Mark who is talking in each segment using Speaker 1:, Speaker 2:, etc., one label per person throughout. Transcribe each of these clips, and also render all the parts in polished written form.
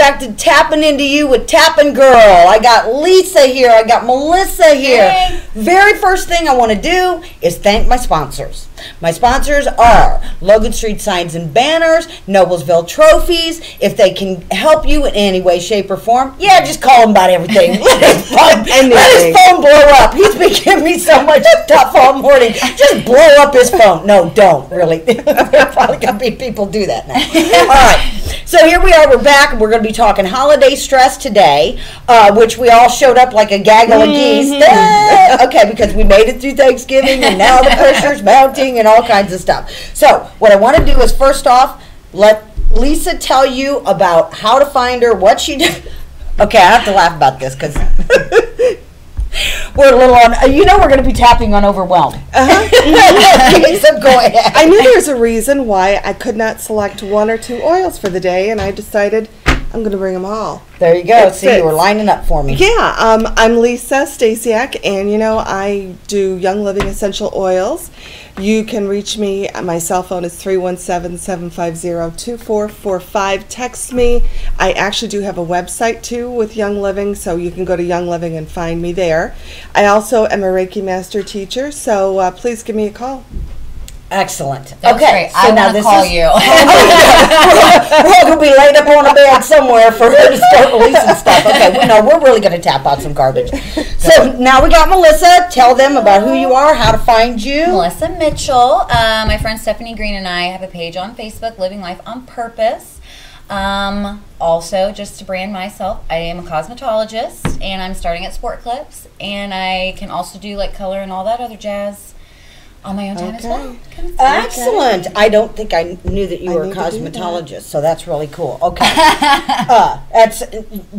Speaker 1: back to Tapping Into You with Tapngrl. I got Lisa here. I got Melissa here.
Speaker 2: Hey.
Speaker 1: Very first thing I want to do is thank my sponsors. My sponsors are Logan Street Signs and Banners, Noblesville Trophies. If they can help you in any way, shape, or form, yeah, just call him about everything. Let his phone blow up. He's been giving me so much stuff all morning. Just blow up his phone. No, don't, really. There probably going to be people do that now. All right. So here we are. We're back, and we're going to be talking holiday stress today, which we all showed up like a gaggle of geese. Okay, because we made it through Thanksgiving, and now the pressure's mounting and all kinds of stuff. So what I want to do is, first off, let Lisa tell you about how to find her, what she did. Okay, I have to laugh about this because we're a little on, we're going to be tapping on overwhelm. So go ahead.
Speaker 3: I knew there was a reason why I could not select one or two oils for the day, and I decided I'm going to bring them all.
Speaker 1: There you go. See, you were lining up for me.
Speaker 3: Yeah, I'm Lisa Stasiak, and I do Young Living Essential Oils. You can reach me. My cell phone is 317-750-2445. Text me. I actually do have a website too with Young Living, so you can go to Young Living and find me there. I also am a Reiki Master teacher, so please give me a call.
Speaker 1: Excellent.
Speaker 2: That's
Speaker 1: okay,
Speaker 2: great.
Speaker 1: so
Speaker 2: I
Speaker 1: now
Speaker 2: want to
Speaker 1: this
Speaker 2: call
Speaker 1: is,
Speaker 2: you.
Speaker 1: we're going to be laid up on a bed somewhere for her to start releasing stuff. Okay, we're really going to tap out some garbage. So now we got Melissa. Tell them about who you are, how to find you.
Speaker 2: Melissa Mitchell. My friend Stephanie Green and I have a page on Facebook, Living Life on Purpose. Also, just to brand myself, I am a cosmetologist, and I'm starting at Sport Clips, and I can also do like color and all that other jazz on my own time as well.
Speaker 1: Excellent. I don't think I knew that you were a cosmetologist, so that's really cool. Okay.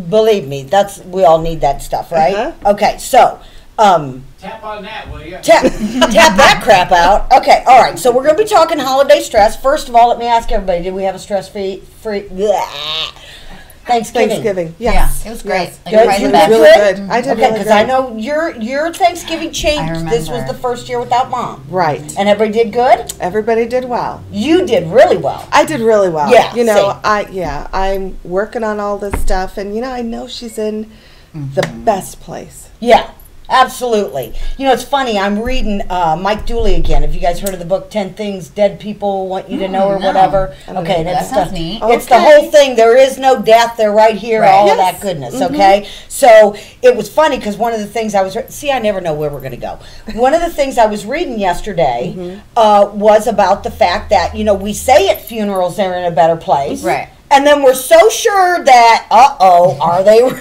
Speaker 1: Believe me, we all need that stuff, right? Okay, so
Speaker 4: tap on that, will you?
Speaker 1: Tap that crap out. Okay, all right. So we're going to be talking holiday stress. First of all, let me ask everybody: did we have a stress-free Thanksgiving?
Speaker 3: Yes.
Speaker 2: Yeah, it was great.
Speaker 3: Yes. It was really good. I did really
Speaker 1: because
Speaker 3: good.
Speaker 1: I know your Thanksgiving changed. This was the first year without Mom.
Speaker 3: Right.
Speaker 1: And everybody did good?
Speaker 3: Everybody did well.
Speaker 1: You did really well.
Speaker 3: I did really well.
Speaker 1: Yeah.
Speaker 3: I'm working on all this stuff, and I know she's in the best place.
Speaker 1: Yeah. Absolutely. It's funny. I'm reading Mike Dooley again. Have you guys heard of the book 10 Things Dead People Want You to Know or whatever? Okay,
Speaker 2: that sounds neat.
Speaker 1: It's the whole thing. There is no death. They're right here.
Speaker 2: Right.
Speaker 1: All of that goodness. Okay. So it was funny because one of the things I never know where we're going to go. One of the things I was reading yesterday was about the fact that we say at funerals they're in a better place,
Speaker 2: right?
Speaker 1: And then we're so sure that are they real?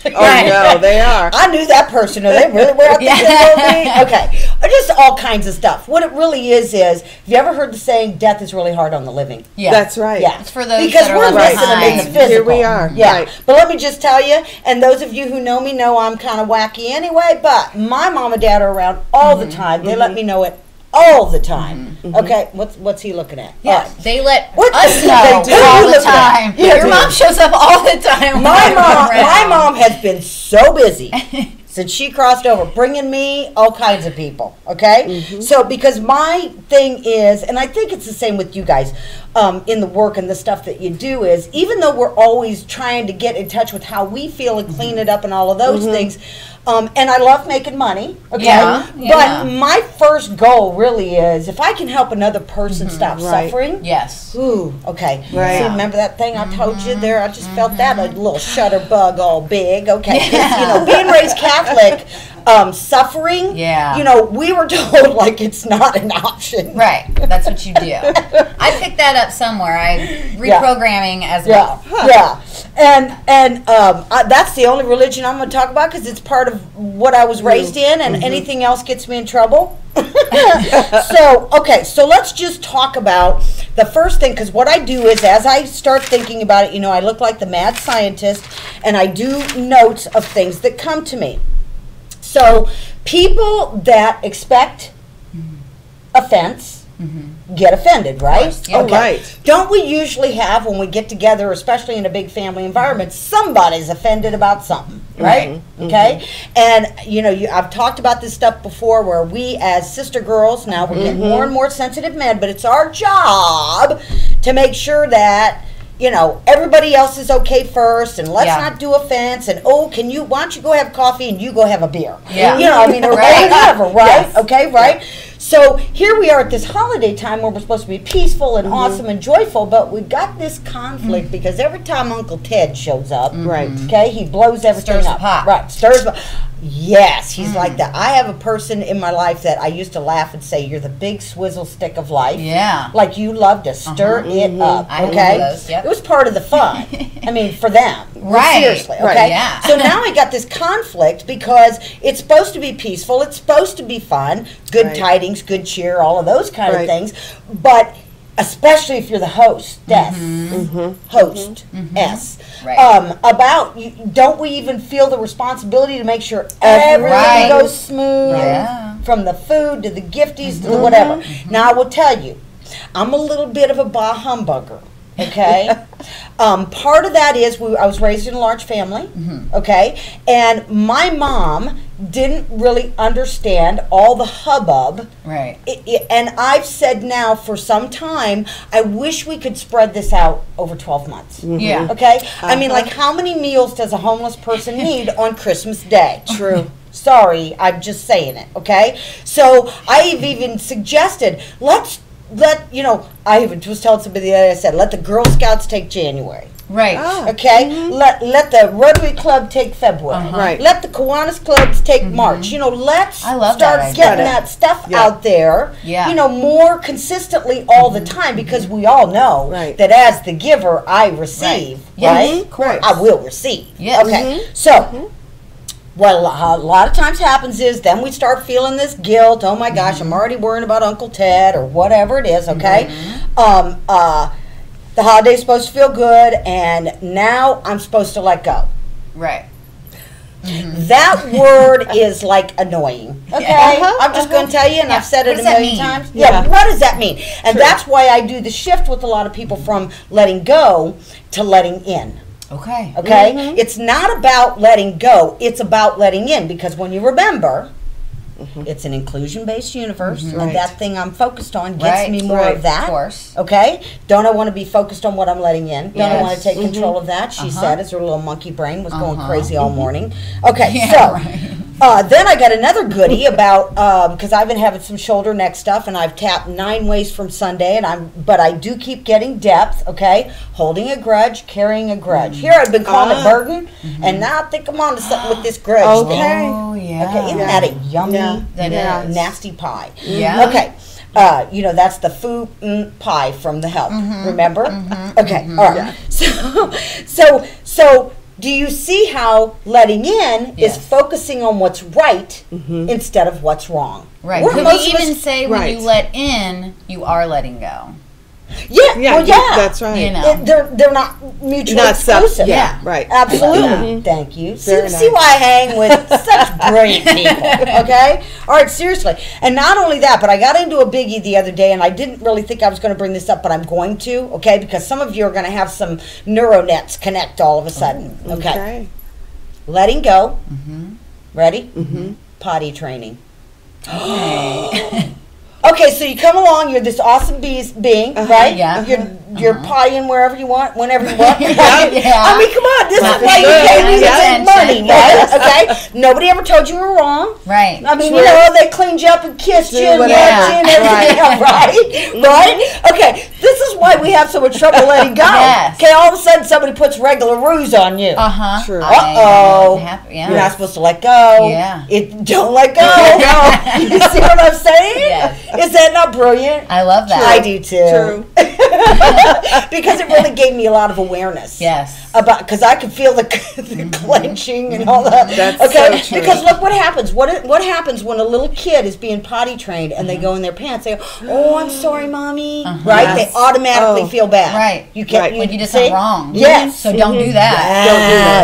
Speaker 3: Oh, no, they are.
Speaker 1: I knew that person. Are they really where I think they will be? Okay. Just all kinds of stuff. What it really is, have you ever heard the saying, death is really hard on the living?
Speaker 2: Yeah.
Speaker 3: That's right.
Speaker 1: Yeah.
Speaker 2: It's for those
Speaker 1: because
Speaker 2: that are
Speaker 1: we're
Speaker 2: left
Speaker 1: listening in the
Speaker 2: behind.
Speaker 1: physical.
Speaker 3: Here we are.
Speaker 1: Yeah.
Speaker 3: Right.
Speaker 1: But let me just tell you, and those of you who know me know I'm kind of wacky anyway, but my mom and dad are around all the time. They let me know it all the time. Okay, what's he looking at?
Speaker 2: Yeah,
Speaker 1: Right.
Speaker 2: they let
Speaker 1: What
Speaker 2: us
Speaker 1: they
Speaker 2: know
Speaker 1: do?
Speaker 2: all the
Speaker 1: Look at
Speaker 2: time.
Speaker 1: that. Yeah,
Speaker 2: Your mom shows up all the time.
Speaker 1: My
Speaker 2: when
Speaker 1: mom has been so busy since she crossed over, bringing me all kinds of people. Okay, so because my thing is, and I think it's the same with you guys, in the work and the stuff that you do is, even though we're always trying to get in touch with how we feel and clean it up and all of those things. And I love making money, okay?
Speaker 2: Yeah.
Speaker 1: But my first goal really is if I can help another person stop suffering.
Speaker 2: Yes.
Speaker 1: Ooh, okay.
Speaker 3: Right.
Speaker 1: See, remember that thing I told you there? I just felt that, a little shutter bug all big. Okay. 'Cause, being raised Catholic, suffering, we were told like it's not an option.
Speaker 2: Right. That's what you do. I picked that up somewhere. Reprogramming as well.
Speaker 1: Yeah. And that's the only religion I'm going to talk about because it's part of what I was raised in, and anything else gets me in trouble. So let's just talk about the first thing, because what I do is, as I start thinking about it, I look like the mad scientist, and I do notes of things that come to me. So people that expect offense get offended, right?
Speaker 2: Yeah.
Speaker 3: Oh, right.
Speaker 1: Don't we usually have, when we get together, especially in a big family environment, somebody's offended about something, right? Okay? And, I've talked about this stuff before where we as sister girls, now we're getting more and more sensitive men, but it's our job to make sure that everybody else is okay first, and let's
Speaker 2: Yeah.
Speaker 1: not do offense, and why don't you go have coffee and you go have a beer?
Speaker 2: Yeah.
Speaker 1: Or
Speaker 2: Right.
Speaker 1: whatever, right?
Speaker 3: Yes.
Speaker 1: Okay, right? So here we are at this holiday time where we're supposed to be peaceful and awesome and joyful, but we've got this conflict because every time Uncle Ted shows up,
Speaker 3: Right.
Speaker 1: okay, he blows everything
Speaker 2: Stirs the
Speaker 1: up.
Speaker 2: pot.
Speaker 1: Right, stirs the Yes, he's like that. I have a person in my life that I used to laugh and say, "You're the big swizzle stick of life."
Speaker 2: Yeah.
Speaker 1: Like you love to stir it up.
Speaker 2: I love
Speaker 1: Okay,
Speaker 2: those, yep.
Speaker 1: it was part of the fun. I mean, for them,
Speaker 2: Right.
Speaker 1: Seriously, okay.
Speaker 3: Right,
Speaker 2: yeah.
Speaker 1: So now I got this conflict because it's supposed to be peaceful. It's supposed to be fun, good
Speaker 3: Right.
Speaker 1: tidings, good cheer, all of those kind
Speaker 3: Right.
Speaker 1: of things. But especially if you're the hostess, hostess.
Speaker 2: Right.
Speaker 1: Don't we even feel the responsibility to make sure everything
Speaker 2: Right.
Speaker 1: goes smooth,
Speaker 2: Yeah.
Speaker 1: from the food to the gifties to the whatever. Now I will tell you, I'm a little bit of a bah humbugger. Okay, part of that is I was raised in a large family. Okay, and my mom didn't really understand all the hubbub.
Speaker 2: Right.
Speaker 1: And I've said now for some time, I wish we could spread this out over 12 months.
Speaker 2: Yeah.
Speaker 1: Okay? I mean, like, how many meals does a homeless person need on Christmas Day?
Speaker 3: True.
Speaker 1: Sorry, I'm just saying it, okay? So I've even suggested, I even was telling somebody the other day, I said, let the Girl Scouts take January.
Speaker 2: Right.
Speaker 3: Ah.
Speaker 1: Okay, let the Rotary Club take February.
Speaker 3: Right.
Speaker 1: Let the Kiwanis clubs take March. Let's
Speaker 2: I love
Speaker 1: start
Speaker 2: that idea.
Speaker 1: getting that stuff
Speaker 3: Yeah.
Speaker 1: out there.
Speaker 2: Yeah.
Speaker 1: More consistently all the time, because we all know
Speaker 3: Right.
Speaker 1: that as the giver, I receive.
Speaker 2: Yes,
Speaker 1: Right?
Speaker 2: of course.
Speaker 1: I will receive.
Speaker 2: Yes.
Speaker 1: Okay. So. What a lot of times happens is then we start feeling this guilt. Oh my gosh, I'm already worrying about Uncle Ted or whatever it is. Okay, the holiday's supposed to feel good, and now I'm supposed to let go.
Speaker 2: Right.
Speaker 1: That word is like annoying. Okay, I'm just going to tell you, and I've said
Speaker 2: What
Speaker 1: it
Speaker 2: does
Speaker 1: a
Speaker 2: that
Speaker 1: million
Speaker 2: mean?
Speaker 1: times.
Speaker 3: Yeah.
Speaker 1: What does that mean? And
Speaker 3: True.
Speaker 1: that's why I do the shift with a lot of people from letting go to letting in.
Speaker 2: Okay.
Speaker 1: Okay, it's not about letting go; it's about letting in. Because when you remember, it's an inclusion-based universe,
Speaker 3: Right.
Speaker 1: and that thing I'm focused on gets
Speaker 2: Right.
Speaker 1: me more
Speaker 3: Right.
Speaker 1: of that.
Speaker 2: Of course.
Speaker 1: Okay, don't I want to be focused on what I'm letting in? Don't I want
Speaker 2: Yes.
Speaker 1: to take control of that? She said, as her little monkey brain was going crazy all morning. Okay,
Speaker 2: Yeah,
Speaker 1: so.
Speaker 2: right.
Speaker 1: Then I got another goodie about because I've been having some shoulder neck stuff, and I've tapped 9 ways from Sunday, but I do keep getting depth. Okay, holding a grudge, carrying a grudge. Here I've been calling it burden, and now I think I'm on to something with this grudge.
Speaker 3: Okay.
Speaker 2: Oh, yeah.
Speaker 1: Okay, isn't that a yummy,
Speaker 3: Yeah.
Speaker 2: That
Speaker 3: Yeah.
Speaker 2: is.
Speaker 1: nasty pie?
Speaker 2: Yeah.
Speaker 1: Okay. That's the foo pie from the help. Remember? Okay. All right. So do you see how letting in is
Speaker 2: Yes.
Speaker 1: focusing on what's right instead of what's wrong?
Speaker 2: Right.
Speaker 1: We're
Speaker 2: Could
Speaker 1: most
Speaker 2: we
Speaker 1: of us-
Speaker 2: even say when
Speaker 3: Right.
Speaker 2: you let in, you are letting go?
Speaker 1: Yeah.
Speaker 3: Yeah,
Speaker 1: Well, yeah.
Speaker 3: that's right.
Speaker 2: You know.
Speaker 1: They're not mutually
Speaker 3: Not
Speaker 1: exclusive.
Speaker 3: yeah, right.
Speaker 1: Absolutely. Thank you.
Speaker 3: Very
Speaker 1: See
Speaker 3: nice.
Speaker 1: why I hang with such brilliant people. Okay? All right, seriously. And not only that, but I got into a biggie the other day, and I didn't really think I was going to bring this up, but I'm going to, okay? Because some of you are going to have some neural nets connect all of a sudden. Okay. Letting go. Ready? Potty training. Okay, so you come along, you're this awesome being, right?
Speaker 2: Yeah.
Speaker 1: You're pottying wherever you want, whenever you want.
Speaker 2: Yeah.
Speaker 1: I mean, come on, this is why you
Speaker 2: Good.
Speaker 1: pay me
Speaker 2: Yeah.
Speaker 1: the money, right? Okay? Nobody ever told you were wrong.
Speaker 2: Right.
Speaker 1: I mean,
Speaker 3: True.
Speaker 1: they cleaned you up and kissed you and
Speaker 3: whatever.
Speaker 1: loved you and everything else, right? Right? Okay, this is why we have so much trouble letting go.
Speaker 2: Yes.
Speaker 1: Okay, all of a sudden somebody puts regular ruse on you.
Speaker 2: Uh-huh.
Speaker 3: True.
Speaker 1: Uh-oh.
Speaker 2: Yeah.
Speaker 1: You're not supposed to let go.
Speaker 2: Yeah.
Speaker 1: Don't let go. You see what I'm saying?
Speaker 2: Yes.
Speaker 1: Is that not brilliant?
Speaker 2: I love that.
Speaker 1: I do too.
Speaker 3: True.
Speaker 1: Because it really gave me a lot of awareness.
Speaker 2: Yes.
Speaker 1: About because I could feel the clenching and all that.
Speaker 3: That's
Speaker 1: okay.
Speaker 3: so true.
Speaker 1: Because look what happens. What happens when a little kid is being potty trained and they go in their pants? They go, "Oh, I'm sorry, mommy." Right?
Speaker 3: Yes.
Speaker 1: They automatically
Speaker 3: Oh.
Speaker 1: feel bad.
Speaker 2: Right.
Speaker 1: You can't.
Speaker 3: Right.
Speaker 2: When you did
Speaker 1: see?
Speaker 2: something wrong.
Speaker 1: Yes.
Speaker 2: So don't do that.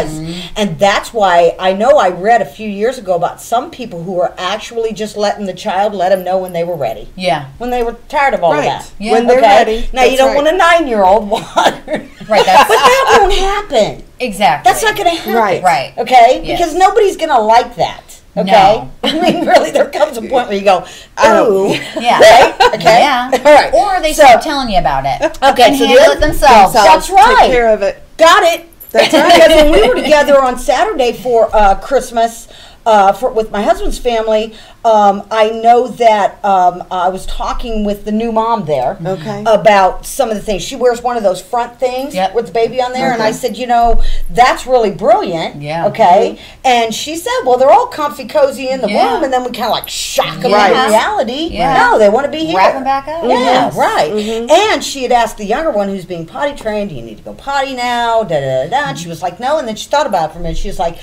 Speaker 1: Yes. And that's why I know I read a few years ago about some people who were actually just letting the child let them know when they were ready.
Speaker 2: Yeah.
Speaker 1: When they were tired of all of
Speaker 3: Right.
Speaker 1: that.
Speaker 2: Yeah.
Speaker 3: When they're
Speaker 1: Okay?
Speaker 3: ready.
Speaker 1: Now you
Speaker 3: That's
Speaker 1: don't
Speaker 3: right.
Speaker 1: want a 9-year-old water.
Speaker 2: Right. That's
Speaker 1: But that won't happen.
Speaker 2: exactly.
Speaker 1: That's not going to happen.
Speaker 3: Right.
Speaker 2: Right.
Speaker 1: Okay?
Speaker 2: Yes.
Speaker 1: Because nobody's going to like that. Okay?
Speaker 2: No.
Speaker 1: I mean, really, there comes a point where you go, ooh.
Speaker 2: Yeah.
Speaker 1: Right? Okay?
Speaker 2: Yeah.
Speaker 1: All right.
Speaker 2: Or they
Speaker 1: So-
Speaker 2: start telling you about it.
Speaker 1: Okay,
Speaker 2: And
Speaker 1: so
Speaker 2: handle
Speaker 1: the-
Speaker 2: it themselves.
Speaker 1: That's right.
Speaker 3: Take care of it.
Speaker 1: Got it.
Speaker 3: That's right.
Speaker 1: Because when we were together on Saturday for Christmas, with my husband's family, I know that I was talking with the new mom there
Speaker 3: Okay.
Speaker 1: about some of the things. She wears one of those front things
Speaker 2: Yep.
Speaker 1: with the baby on there, and I
Speaker 3: Okay.
Speaker 1: said, that's really brilliant.
Speaker 2: Yeah.
Speaker 1: Okay. And she said, well, they're all comfy, cozy in the
Speaker 2: Yeah.
Speaker 1: room, and then we kind of like shock them
Speaker 2: Right.
Speaker 1: into reality.
Speaker 2: Yeah.
Speaker 1: No, they want to be here.
Speaker 2: Wrap them back up.
Speaker 1: Yeah,
Speaker 2: Yes.
Speaker 1: right. And she had asked the younger one who's being potty trained, do you need to go potty now? Da da da da. And she was like, no. And then she thought about it for a minute. She was like,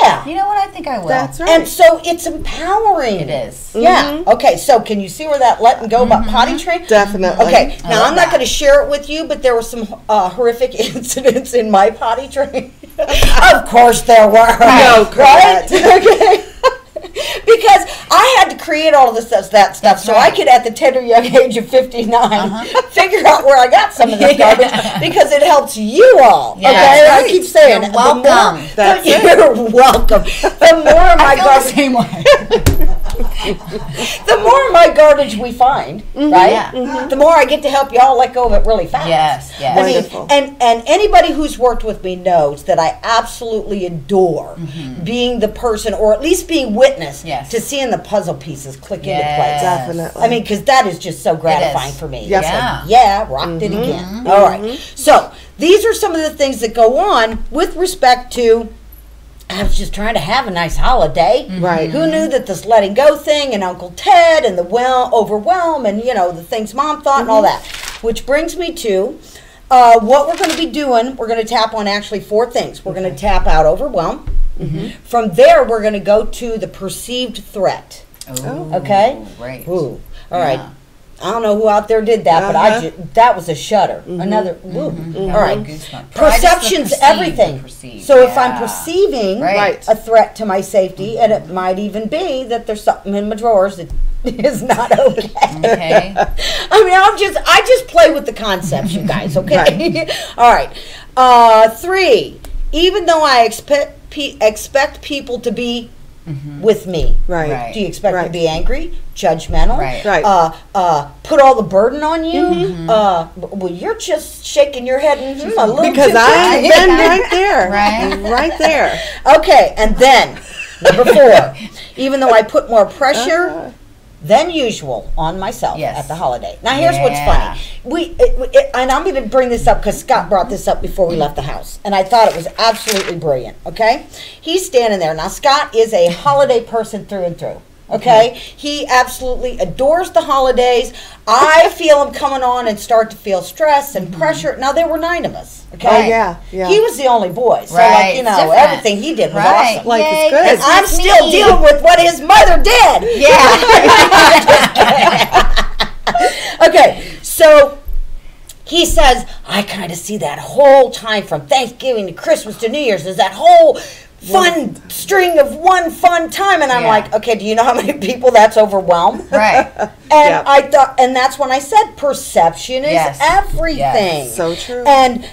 Speaker 1: yeah.
Speaker 2: You know what? I think I will.
Speaker 3: That's right.
Speaker 1: And so it's empowering.
Speaker 2: It is.
Speaker 1: Yeah. Okay. So can you see where that letting go about potty train?
Speaker 3: Definitely.
Speaker 1: Okay.
Speaker 2: I
Speaker 1: Now
Speaker 2: love
Speaker 1: I'm not
Speaker 2: that.
Speaker 1: going to share it with you, but there were some horrific incidents in my potty train. Of course there were.
Speaker 3: No,
Speaker 1: right?
Speaker 3: Colette.
Speaker 1: Okay. Because I had to create all of that stuff so I
Speaker 2: right.
Speaker 1: could, at the tender young age of 59, figure out where I got some of this garbage because it helps you all.
Speaker 2: Yeah,
Speaker 1: okay,
Speaker 2: that's
Speaker 1: I
Speaker 3: right.
Speaker 1: keep saying
Speaker 2: You're
Speaker 1: the more-
Speaker 2: welcome.
Speaker 3: That's it.
Speaker 1: You're welcome. The more my
Speaker 2: I feel the
Speaker 1: garbage,
Speaker 2: same way.
Speaker 1: the more my garbage we find, right?
Speaker 2: Yeah.
Speaker 1: The more I get to help y'all let go of it really fast.
Speaker 2: Yes, yes.
Speaker 1: I mean,
Speaker 3: Wonderful.
Speaker 1: and anybody who's worked with me knows that I absolutely adore being the person, or at least being witness
Speaker 2: Yes.
Speaker 1: to seeing the puzzle pieces click into
Speaker 2: Yes.
Speaker 1: place.
Speaker 3: Definitely.
Speaker 1: I mean, because that is just so gratifying
Speaker 2: is.
Speaker 1: for me.
Speaker 3: Yes.
Speaker 1: It's
Speaker 2: Yeah.
Speaker 1: like, yeah, rocked it again. All right. So these are some of the things that go on with respect to. I was just trying to have a nice holiday.
Speaker 3: Right.
Speaker 1: Who knew that this letting go thing and Uncle Ted and the overwhelm and the things Mom thought and all that. Which brings me to what we're going to be doing. We're going to tap on actually 4 things. We're going to tap out overwhelm. From there, we're going to go to the perceived threat.
Speaker 2: Ooh,
Speaker 1: Okay?
Speaker 2: Great.
Speaker 1: Ooh. All right.
Speaker 2: Yeah.
Speaker 1: I don't know who out there did that, but
Speaker 3: Uh-huh.
Speaker 1: that was a shudder. Another. Ooh. All right.
Speaker 2: Goosebumps. Probably just the
Speaker 1: Perception's
Speaker 2: perceived,
Speaker 1: everything.
Speaker 2: the perceived,
Speaker 1: So if I'm
Speaker 2: yeah.
Speaker 1: perceiving
Speaker 2: Right.
Speaker 1: a threat to my safety, and it might even be that there's something in my drawers that is not okay.
Speaker 2: Okay.
Speaker 1: I mean, I just play with the concepts, you guys. Okay. All right. 3. Even though I expect people to be with me.
Speaker 3: Right.
Speaker 2: Right.
Speaker 1: Do you expect
Speaker 3: Right.
Speaker 1: to be angry, judgmental?
Speaker 2: Right.
Speaker 3: Right.
Speaker 1: Put all the burden on you? Well, you're just shaking your head a little
Speaker 3: Because
Speaker 1: too
Speaker 3: I've
Speaker 1: quickly.
Speaker 3: been right there.
Speaker 2: Right.
Speaker 3: Right there.
Speaker 1: Okay, and then number 4. Even though I put more pressure than usual on myself
Speaker 2: Yes.
Speaker 1: at the holiday. Now, here's what's
Speaker 2: Yeah.
Speaker 1: funny. And I'm going to bring this up because Scott brought this up before we left the house, and I thought it was absolutely brilliant. Okay, he's standing there now. Scott is a holiday person through and through. Okay, he absolutely adores the holidays. I feel him coming on and start to feel stress and pressure. Now there were 9 of us. Okay,
Speaker 3: Oh, yeah, yeah.
Speaker 1: He was the only boy, so
Speaker 2: Right,
Speaker 1: like
Speaker 2: it's different.
Speaker 1: everything he did was
Speaker 2: Right.
Speaker 1: awesome.
Speaker 3: Life is
Speaker 2: Yay,
Speaker 3: good.
Speaker 1: And I'm
Speaker 2: Christmas
Speaker 1: still
Speaker 2: me.
Speaker 1: dealing with what his mother did.
Speaker 2: Yeah.
Speaker 1: Okay, so he says, I kind of see that whole time from Thanksgiving to Christmas to New Year's is that whole fun string of one fun time. And I'm
Speaker 2: Yeah.
Speaker 1: like, okay, do you know how many people that's overwhelmed?
Speaker 2: Right.
Speaker 1: And
Speaker 3: Yeah.
Speaker 1: I thought, and that's when I said perception is
Speaker 2: Yes.
Speaker 1: everything.
Speaker 2: Yes.
Speaker 3: So true.
Speaker 1: And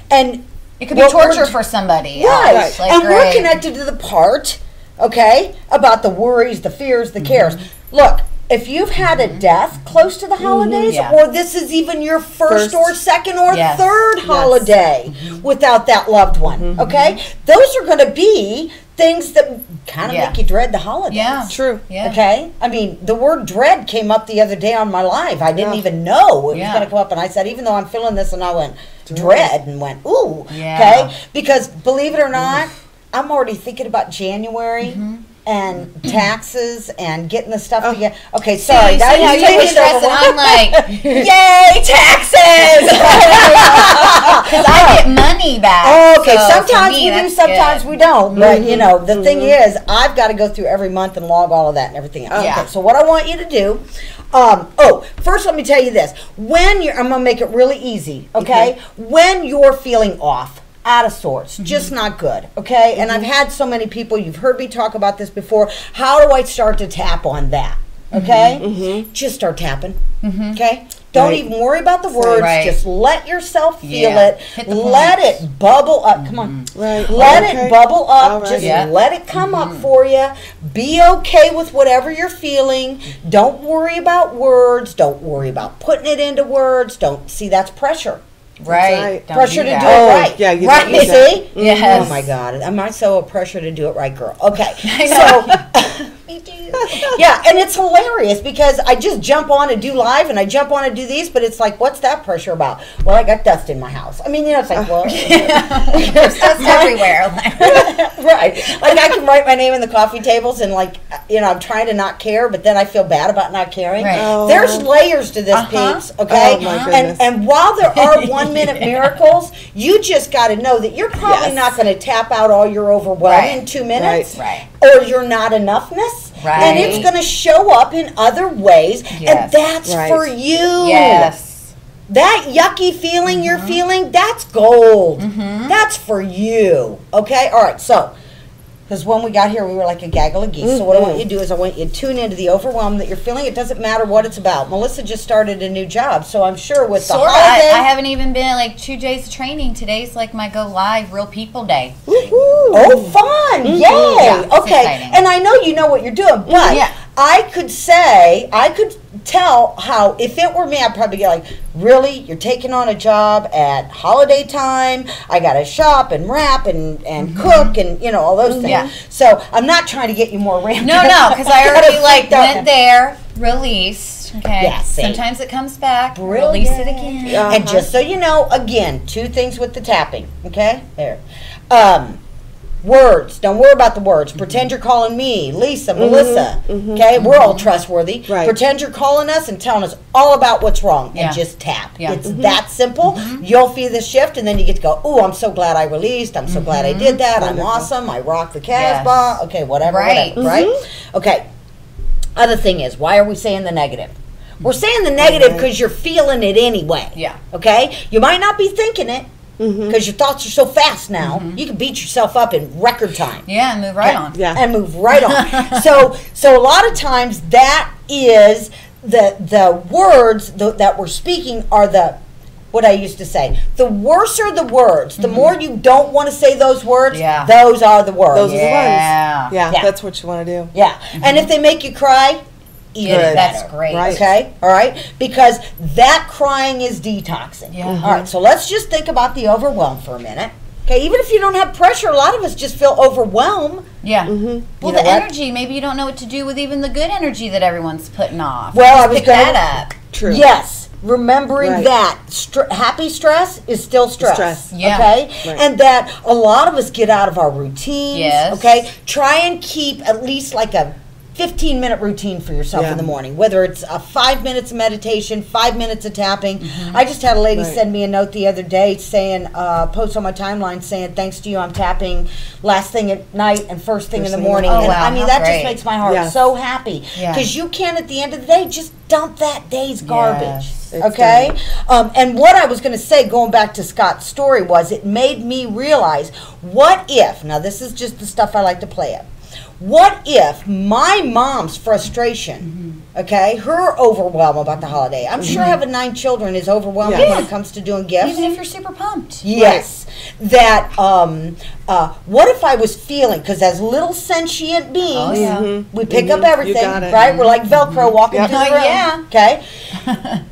Speaker 2: It could be
Speaker 1: what we're
Speaker 2: torture for somebody.
Speaker 1: Right.
Speaker 2: else. Like,
Speaker 1: and we're
Speaker 2: great.
Speaker 1: connected to the part, okay, about the worries, the fears, the cares. Look, if you've had a death close to the holidays,
Speaker 2: Yeah.
Speaker 1: or this is even your first or second or
Speaker 2: Yes.
Speaker 1: third holiday without that loved one, okay, those are going to be things that kind of
Speaker 2: Yeah.
Speaker 1: make you dread the holidays.
Speaker 2: Yeah.
Speaker 3: True.
Speaker 2: Yeah.
Speaker 1: Okay, I mean the word dread came up the other day on my live. I didn't
Speaker 3: Yeah.
Speaker 1: even know it
Speaker 2: Yeah.
Speaker 1: was going to come up, and I said, even though I'm feeling this, and I went dread and went ooh,
Speaker 2: Yeah.
Speaker 1: okay, because believe it or not, I'm already thinking about January. And taxes and getting the stuff together. Okay, sorry.
Speaker 2: See
Speaker 1: now
Speaker 2: how
Speaker 1: you
Speaker 2: you
Speaker 1: take
Speaker 2: get stressed and I'm like,
Speaker 1: yay, taxes!
Speaker 2: because I get money back.
Speaker 1: Okay,
Speaker 2: so for
Speaker 1: sometimes
Speaker 2: me,
Speaker 1: we do,
Speaker 2: that's
Speaker 1: sometimes
Speaker 2: good.
Speaker 1: we don't. But you know, the thing is, I've got to go through every month and log all of that and everything else.
Speaker 2: Yeah.
Speaker 1: Okay, so what I want you to do, first let me tell you this: when you're, I'm gonna make it really easy. Okay, when you're feeling off, out of sorts, just not good. Okay, and I've had so many people. You've heard me talk about this before. How do I start to tap on that? Okay, just start tapping. Okay, Don't
Speaker 3: Right.
Speaker 1: even worry about the words.
Speaker 2: Right.
Speaker 1: Just let yourself feel
Speaker 2: Yeah.
Speaker 1: it.
Speaker 2: Hit the
Speaker 1: Let
Speaker 2: points.
Speaker 1: it bubble up. Come on.
Speaker 3: Right.
Speaker 1: Let
Speaker 3: Okay.
Speaker 1: it bubble up.
Speaker 3: All right.
Speaker 1: Just
Speaker 2: Yeah.
Speaker 1: let it come up for you. Be okay with whatever you're feeling. Don't worry about words. Don't worry about putting it into words. Don't see that's pressure.
Speaker 2: Right.
Speaker 3: right.
Speaker 2: Don't
Speaker 1: Pressure to do
Speaker 2: that.
Speaker 1: it
Speaker 3: Oh,
Speaker 1: right.
Speaker 3: yeah, you
Speaker 1: right.
Speaker 3: don't
Speaker 1: You
Speaker 3: need that.
Speaker 1: see?
Speaker 2: Yes.
Speaker 1: Oh my God. Am I so a pressure to do it right, girl? Okay.
Speaker 2: I
Speaker 1: So.
Speaker 2: Me too.
Speaker 1: Yeah, and it's hilarious because I just jump on and do live and I jump on and do these, but it's like, what's that pressure about? Well, I got dust in my house. I mean, you know, it's like, well,
Speaker 2: There's dust everywhere.
Speaker 1: right. Like I can write my name in the coffee tables and like, you know, I'm trying to not care, but then I feel bad about not caring.
Speaker 2: Right.
Speaker 3: Oh.
Speaker 1: There's layers to this, peeps, okay?
Speaker 3: Oh, my goodness.
Speaker 1: And while there are 1 minute miracles, you just got to know that you're probably
Speaker 3: Yes.
Speaker 1: not going to tap out all your overwhelm
Speaker 2: Right.
Speaker 1: in 2 minutes.
Speaker 2: Right.
Speaker 1: Or you're not enoughness.
Speaker 2: Right.
Speaker 1: And it's going to show up in other ways.
Speaker 2: Yes.
Speaker 1: And that's
Speaker 3: Right.
Speaker 1: for you.
Speaker 2: Yes.
Speaker 1: That yucky feeling you're feeling, that's gold. That's for you. Okay? All right. So, because when we got here, we were like a gaggle of geese. So what I want you to do is I want you to tune into the overwhelm that you're feeling. It doesn't matter what it's about. Melissa just started a new job. So I'm sure with the
Speaker 2: Sort of.
Speaker 1: holiday.
Speaker 2: I haven't even been like 2 days of training. Today's like my go live real people day.
Speaker 1: Oh, fun! Yay!
Speaker 2: Yeah, it's
Speaker 1: Okay,
Speaker 2: exciting.
Speaker 1: and I know you know what you're doing, but
Speaker 2: Yeah.
Speaker 1: I could tell how if it were me, I'd probably get like, really, you're taking on a job at holiday time? I got to shop and wrap and cook and you know all those things.
Speaker 2: Yeah.
Speaker 1: So I'm not trying to get you more ramped.
Speaker 2: No,
Speaker 1: up.
Speaker 2: because I
Speaker 1: Gotta
Speaker 2: already like
Speaker 1: freak out.
Speaker 2: went there, released. Okay.
Speaker 1: Yeah, see.
Speaker 2: Sometimes it comes back.
Speaker 1: Brilliant.
Speaker 2: Release it again.
Speaker 3: Yeah.
Speaker 1: And just so you know, again, 2 things with the tapping. Okay, there. Words. Don't worry about the words. Pretend you're calling me, Lisa, Melissa. Okay, we're all trustworthy.
Speaker 3: Right.
Speaker 1: Pretend you're calling us and telling us all about what's wrong,
Speaker 2: Yeah.
Speaker 1: and just tap.
Speaker 2: Yeah.
Speaker 1: It's that simple. You'll feel the shift, and then you get to go. Oh, I'm so glad I released. I'm so glad I did that. I'm
Speaker 3: Wonderful.
Speaker 1: awesome. I rock the
Speaker 2: Yes.
Speaker 1: Casbah. Okay, whatever.
Speaker 2: Right.
Speaker 1: Whatever. Right. Okay. Other thing is, why are we saying the negative? We're saying the negative because you're feeling it anyway.
Speaker 2: Yeah.
Speaker 1: Okay? You might not be thinking it because your thoughts are so fast now. You can beat yourself up in record time.
Speaker 2: Yeah, and move right on.
Speaker 3: Yeah.
Speaker 1: And move right on. So a lot of times that is the words that we're speaking are the what I used to say. The worse are the words. The more you don't want to say those words,
Speaker 2: Yeah.
Speaker 1: those are the words.
Speaker 3: Those are the
Speaker 2: Yeah.
Speaker 3: ones. Yeah,
Speaker 1: Yeah.
Speaker 3: that's what you want to do.
Speaker 1: Yeah. And if they make you cry, even
Speaker 2: Good. That's
Speaker 1: better.
Speaker 2: great.
Speaker 3: Right.
Speaker 1: Okay? All right? Because that crying is detoxing.
Speaker 2: Yeah.
Speaker 1: All right, so let's just think about the overwhelm for a minute. Okay, even if you don't have pressure, a lot of us just feel overwhelmed.
Speaker 2: Yeah. Well,
Speaker 1: You know
Speaker 2: the
Speaker 1: what?
Speaker 2: energy, maybe you don't know what to do with even the good energy that everyone's putting off.
Speaker 1: Well,
Speaker 2: Just
Speaker 1: I was
Speaker 2: pick
Speaker 1: gonna-
Speaker 2: that up.
Speaker 3: True.
Speaker 1: Yes, remembering
Speaker 3: Right.
Speaker 1: that happy stress is still stress.
Speaker 3: Stress.
Speaker 2: Yeah.
Speaker 1: Okay,
Speaker 3: Right.
Speaker 1: and that a lot of us get out of our routines.
Speaker 2: Yes.
Speaker 1: Okay, try and keep at least like a 15-minute routine for yourself
Speaker 3: Yeah.
Speaker 1: in the morning, whether it's 5 minutes of meditation, 5 minutes of tapping. I just had a lady
Speaker 3: Right.
Speaker 1: send me a note the other day saying, post on my timeline saying, thanks to you, I'm tapping last thing at night and first thing in the morning.
Speaker 2: Oh,
Speaker 1: And
Speaker 2: wow,
Speaker 1: I mean,
Speaker 2: how
Speaker 1: that
Speaker 2: great.
Speaker 1: just makes my heart
Speaker 3: Yes.
Speaker 1: so happy.
Speaker 2: Yeah.
Speaker 1: Because you can, at the end of the day, just dump that day's garbage.
Speaker 2: Yes.
Speaker 3: It's
Speaker 1: Okay? And what I was going to say, going back to Scott's story, was it made me realize, what if, now this is just the stuff I like to play at, what if my mom's frustration, okay, her overwhelm about the holiday, I'm sure having 9 children is overwhelming
Speaker 3: Yeah.
Speaker 1: when it comes to doing gifts.
Speaker 2: Even if you're super pumped.
Speaker 1: Yes. That, what if I was feeling, because as little sentient beings,
Speaker 2: Oh, yeah.
Speaker 1: we pick up everything,
Speaker 3: You got it.
Speaker 1: right? We're like Velcro walking
Speaker 3: Yep.
Speaker 1: through the room.
Speaker 2: Yeah.
Speaker 1: Okay?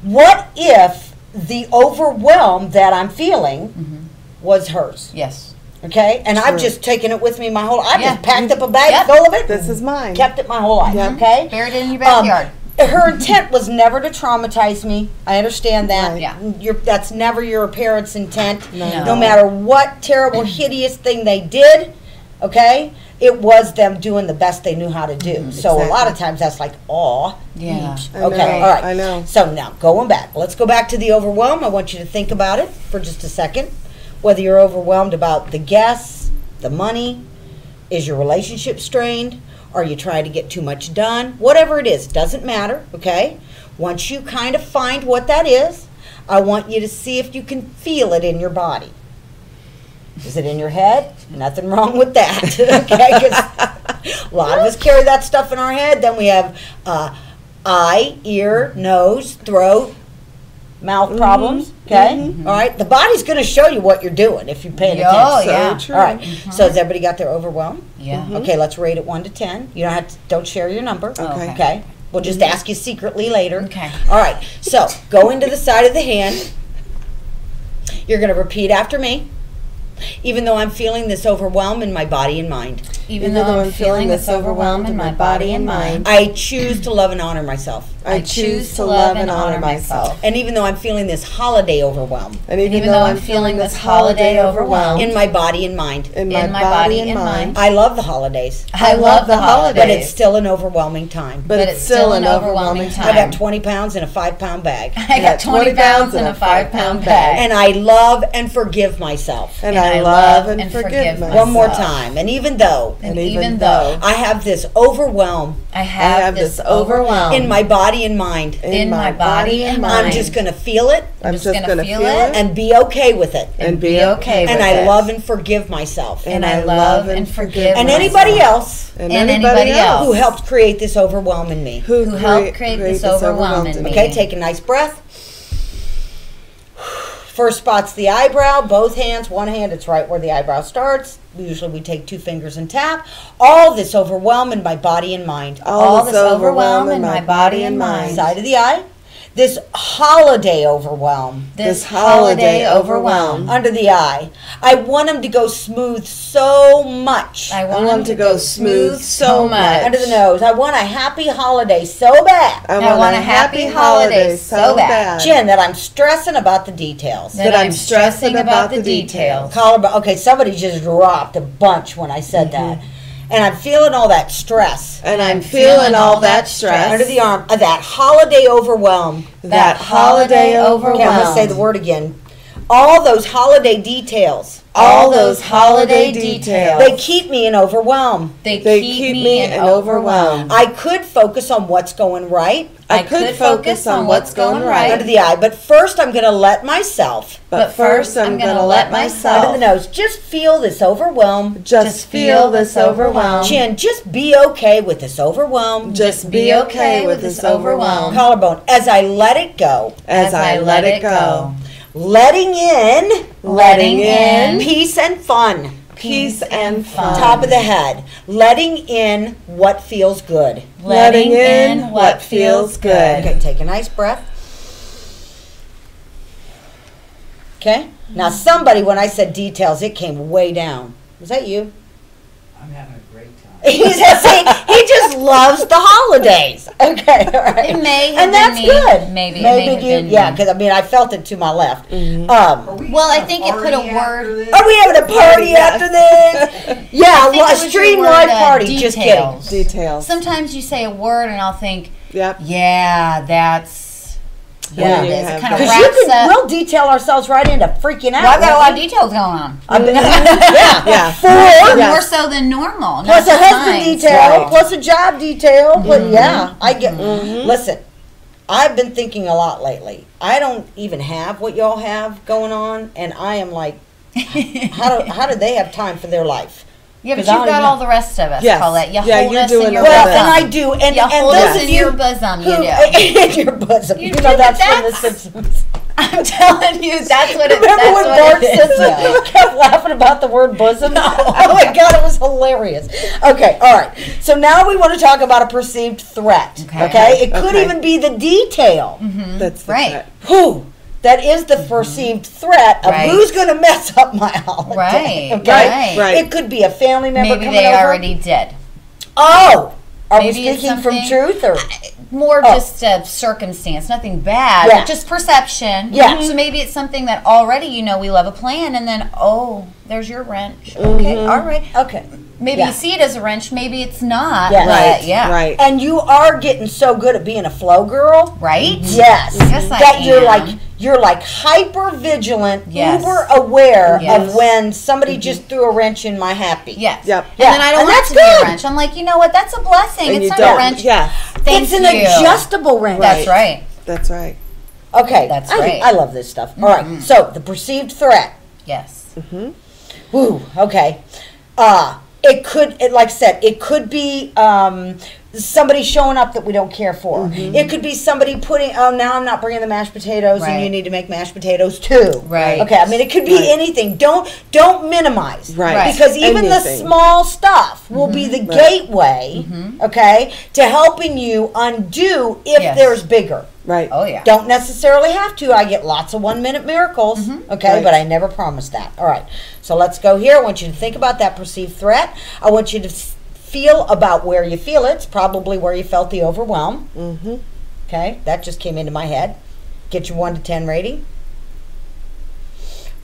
Speaker 1: What if the overwhelm that I'm feeling was hers?
Speaker 2: Yes.
Speaker 1: Okay? And I've
Speaker 3: True.
Speaker 1: just taken it with me my whole I
Speaker 2: Yeah.
Speaker 1: just packed up a bag
Speaker 2: Yep.
Speaker 1: full of it.
Speaker 3: This is mine.
Speaker 1: Kept it my whole life.
Speaker 3: Yep.
Speaker 1: Okay?
Speaker 2: Buried it in your backyard.
Speaker 1: Her intent was never to traumatize me. I understand that.
Speaker 3: Right.
Speaker 2: Yeah.
Speaker 1: That's never your parent's intent.
Speaker 2: No.
Speaker 1: No matter what terrible, hideous thing they did, okay? It was them doing the best they knew how to do. So a lot of
Speaker 3: Exactly.
Speaker 1: times that's like, aw.
Speaker 2: Yeah.
Speaker 3: I
Speaker 1: Okay,
Speaker 3: know,
Speaker 1: all right.
Speaker 3: I know.
Speaker 1: So now, going back. Let's go back to the overwhelm. I want you to think about it for just a second. Whether you're overwhelmed about the guests, the money, is your relationship strained? Are you trying to get too much done? Whatever it is, doesn't matter, okay? Once you kind of find what that is, I want you to see if you can feel it in your body. Is it in your head? Nothing wrong with that, okay? 'Cause a lot of us carry that stuff in our head. Then we have eye, ear, nose, throat, mouth problems. Okay, all right. The body's going to show you what you're doing if you're paying
Speaker 2: Oh,
Speaker 1: attention.
Speaker 2: yeah.
Speaker 3: True.
Speaker 1: All right. So has everybody got their overwhelm?
Speaker 2: Yeah.
Speaker 1: Okay, let's rate it 1 to 10. You don't share your number.
Speaker 3: Okay.
Speaker 1: Okay. We'll just ask you secretly later.
Speaker 2: Okay.
Speaker 1: All right. So go into the side of the hand. You're going to repeat after me. Even though I'm feeling this overwhelm in my body and mind,
Speaker 2: Even though I'm feeling this overwhelm in my body and mind,
Speaker 1: I choose to love and honor myself.
Speaker 3: I choose to love and honor myself.
Speaker 1: And even though I'm feeling this holiday overwhelm
Speaker 3: And
Speaker 2: even though I'm feeling this holiday overwhelm
Speaker 1: in my body and mind,
Speaker 3: in my body and mind,
Speaker 1: I love the holidays,
Speaker 2: I love the holidays.
Speaker 1: but it's still an overwhelming time.
Speaker 3: but it's still an overwhelming
Speaker 1: I
Speaker 3: time.
Speaker 1: got 20 pounds in a 5-pound bag.
Speaker 2: I got 20 pounds in a 5-pound bag.
Speaker 1: And I love and forgive myself.
Speaker 3: And I love and forgive myself.
Speaker 1: One more time. And even though
Speaker 2: And even though
Speaker 1: I have this overwhelm
Speaker 2: I have this overwhelm
Speaker 1: in my body and mind,
Speaker 2: in my body and
Speaker 1: I'm
Speaker 2: mind,
Speaker 1: just going to feel it
Speaker 3: I'm
Speaker 2: just
Speaker 3: just
Speaker 2: gonna
Speaker 3: going to
Speaker 2: feel
Speaker 3: feel
Speaker 2: it
Speaker 3: it
Speaker 1: and be okay with it.
Speaker 3: and
Speaker 2: be okay with
Speaker 1: And
Speaker 2: it.
Speaker 1: I love and forgive myself.
Speaker 2: And I love and forgive
Speaker 1: And
Speaker 2: myself.
Speaker 1: anybody else
Speaker 3: and
Speaker 2: anybody else
Speaker 1: who helped create this overwhelm in me.
Speaker 3: who
Speaker 2: helped create this overwhelm in me.
Speaker 1: Okay, take a nice breath. First spot's the eyebrow, both hands, one hand, it's right where the eyebrow starts. Usually we take 2 fingers and tap. All this overwhelm in my body and mind.
Speaker 3: All this overwhelm in my body and mind.
Speaker 1: Side of the eye. This holiday overwhelm.
Speaker 2: This holiday overwhelm.
Speaker 1: Under the eye. I want them to go smooth so much.
Speaker 2: I
Speaker 3: want
Speaker 2: want
Speaker 3: them to go smooth so much.
Speaker 1: Under the nose. I want a happy holiday so bad.
Speaker 3: I want a happy holiday so bad.
Speaker 1: Chin, that I'm stressing about the details.
Speaker 2: That I'm stressing about the details.
Speaker 1: Collarbone. Okay, somebody just dropped a bunch when I said that. And I'm feeling all that stress.
Speaker 3: And I'm feeling all that stress.
Speaker 1: Under the arm. That holiday overwhelm.
Speaker 3: That holiday overwhelm.
Speaker 1: Okay, I'm going to say the word again. All those holiday details.
Speaker 3: All those holiday details.
Speaker 1: They keep me in overwhelm.
Speaker 2: They
Speaker 3: keep me in overwhelm.
Speaker 1: I could focus on what's going right.
Speaker 3: I could focus on what's going right.
Speaker 1: Under the eye. But first I'm going to let myself.
Speaker 3: But first I'm going to let
Speaker 1: Under the
Speaker 3: myself
Speaker 1: nose. Just feel this overwhelm.
Speaker 3: just feel this overwhelm.
Speaker 1: Chin, just be okay with this overwhelm.
Speaker 3: Just be okay with this overwhelm.
Speaker 1: Collarbone. As I let it go.
Speaker 3: As I let it go.
Speaker 1: Letting in.
Speaker 2: Letting in
Speaker 1: Peace and fun.
Speaker 3: Peace and fun.
Speaker 1: Top of the head. Letting in what feels good.
Speaker 2: letting in what feels good.
Speaker 1: Okay, take a nice breath. Okay? Now somebody, when I said details, it came way down. Was that you?
Speaker 4: I'm having a great time.
Speaker 1: He just loves the holidays. Okay, all right.
Speaker 2: It may have
Speaker 1: and that's
Speaker 2: been me.
Speaker 1: good.
Speaker 2: Maybe it may have
Speaker 1: you,
Speaker 2: been
Speaker 1: yeah,
Speaker 2: me.
Speaker 1: because I mean I felt it to my left.
Speaker 2: Well, I think it put a word.
Speaker 1: Are we having a party after this? Yeah,
Speaker 2: think
Speaker 1: well,
Speaker 2: it
Speaker 1: a
Speaker 2: was your
Speaker 1: stream
Speaker 2: word,
Speaker 1: live party. Just kidding.
Speaker 2: details.
Speaker 3: Details.
Speaker 2: Sometimes you say a word and I'll think,
Speaker 3: Yep.
Speaker 2: yeah, that's
Speaker 1: Yeah.
Speaker 2: what it is. It kind of
Speaker 1: Because you
Speaker 2: wraps
Speaker 1: can,
Speaker 2: up.
Speaker 1: we'll detail ourselves right into freaking out.
Speaker 2: Well, I've got a lot of
Speaker 1: won't we?
Speaker 2: details going on.
Speaker 3: Yeah.
Speaker 1: Four.
Speaker 2: More so than normal.
Speaker 1: Plus
Speaker 2: not
Speaker 1: a
Speaker 2: just
Speaker 1: husband
Speaker 2: mine.
Speaker 1: detail,
Speaker 3: Right.
Speaker 1: plus a job detail. But yeah, I get. Listen, I've been thinking a lot lately. I don't even have what y'all have going on, and I am like, how do they have time for their life?
Speaker 2: Yeah, but
Speaker 1: 'Cause I
Speaker 2: you've
Speaker 1: don't
Speaker 2: got
Speaker 1: even-
Speaker 2: all the rest of us,
Speaker 3: Yes.
Speaker 2: Colette. You
Speaker 3: Yeah,
Speaker 2: hold
Speaker 3: you're
Speaker 2: us
Speaker 3: doing
Speaker 2: in your
Speaker 3: all
Speaker 1: Well,
Speaker 2: bosom.
Speaker 1: and I do, and
Speaker 2: You hold
Speaker 1: those
Speaker 2: us
Speaker 1: of
Speaker 2: in
Speaker 1: you
Speaker 2: your bosom. You
Speaker 1: who-
Speaker 2: do.
Speaker 1: in your bosom.
Speaker 2: You
Speaker 1: You
Speaker 2: do,
Speaker 1: know
Speaker 2: but
Speaker 1: that's from The
Speaker 2: that's-
Speaker 1: Simpsons.
Speaker 2: I'm telling you, that's what it.
Speaker 1: Remember
Speaker 2: that's
Speaker 1: when
Speaker 2: what
Speaker 1: Bart
Speaker 2: it is.
Speaker 1: Simpson kept laughing about the word bosom? Oh my God, it was hilarious. Okay, all right. So now we want to talk about a perceived threat. Okay, it could
Speaker 3: Okay.
Speaker 1: even be the detail.
Speaker 3: That's the
Speaker 2: Right.
Speaker 3: threat.
Speaker 1: Who? That is the perceived threat of
Speaker 2: Right.
Speaker 1: who's going to mess up my holiday.
Speaker 2: Right,
Speaker 1: Okay?
Speaker 2: right.
Speaker 1: It could be a family member
Speaker 2: Maybe
Speaker 1: coming
Speaker 2: they
Speaker 1: over.
Speaker 2: already did.
Speaker 1: Oh, are
Speaker 2: Maybe
Speaker 1: we
Speaker 2: it's
Speaker 1: speaking from
Speaker 2: something-
Speaker 1: truth or?
Speaker 2: More
Speaker 1: Oh.
Speaker 2: just a circumstance, nothing bad,
Speaker 1: Yeah.
Speaker 2: but just perception.
Speaker 1: Yeah.
Speaker 2: So maybe it's something that already we love a plan, and then there's your wrench. Okay, all right.
Speaker 1: Okay.
Speaker 2: Maybe
Speaker 1: Yeah.
Speaker 2: you see it as a wrench, maybe it's not.
Speaker 1: Yeah.
Speaker 2: but
Speaker 3: Right.
Speaker 2: yeah.
Speaker 3: Right.
Speaker 1: And you are getting so good at being a flow girl.
Speaker 2: Right?
Speaker 1: Yes.
Speaker 2: Yes, I
Speaker 1: that
Speaker 2: am.
Speaker 1: you're like hyper vigilant,
Speaker 2: Yes.
Speaker 1: uber aware
Speaker 2: Yes.
Speaker 1: of when somebody just threw a wrench in my happy.
Speaker 2: Yes.
Speaker 3: Yep.
Speaker 2: And
Speaker 1: Yeah.
Speaker 2: then I don't
Speaker 1: And
Speaker 2: want
Speaker 1: that's
Speaker 2: it to be a
Speaker 1: good.
Speaker 2: wrench. I'm like, you know what? That's a blessing.
Speaker 3: And
Speaker 2: it's
Speaker 3: you
Speaker 2: not
Speaker 3: don't.
Speaker 2: a wrench.
Speaker 3: Yeah.
Speaker 2: Thank
Speaker 1: It's an
Speaker 2: you.
Speaker 1: adjustable wrench.
Speaker 2: That's right.
Speaker 3: That's right.
Speaker 1: Okay.
Speaker 2: That's
Speaker 1: I,
Speaker 2: right.
Speaker 1: I love this stuff. All right. So the perceived threat.
Speaker 2: Yes.
Speaker 1: Woo. Okay. It could, like I said, it could be somebody showing up that we don't care for. It could be somebody putting, oh, now I'm not bringing the mashed potatoes, and you
Speaker 2: Right.
Speaker 1: need to make mashed potatoes too.
Speaker 2: Right.
Speaker 1: Okay. I mean, it could be anything. Don't minimize.
Speaker 3: Right.
Speaker 1: Because even the
Speaker 3: Anything.
Speaker 1: small stuff will be the gateway. Okay, to helping you undo if
Speaker 2: Yes.
Speaker 1: there's bigger.
Speaker 3: Right.
Speaker 2: Oh yeah.
Speaker 1: Don't necessarily have to. I get lots of 1-minute miracles, okay,
Speaker 3: Right.
Speaker 1: but I never promise that. All right, so let's go here. I want you to think about that perceived threat. I want you to feel about where you feel it. It's probably where you felt the overwhelm. Okay, that just came into my head. Get your 1 to 10 rating.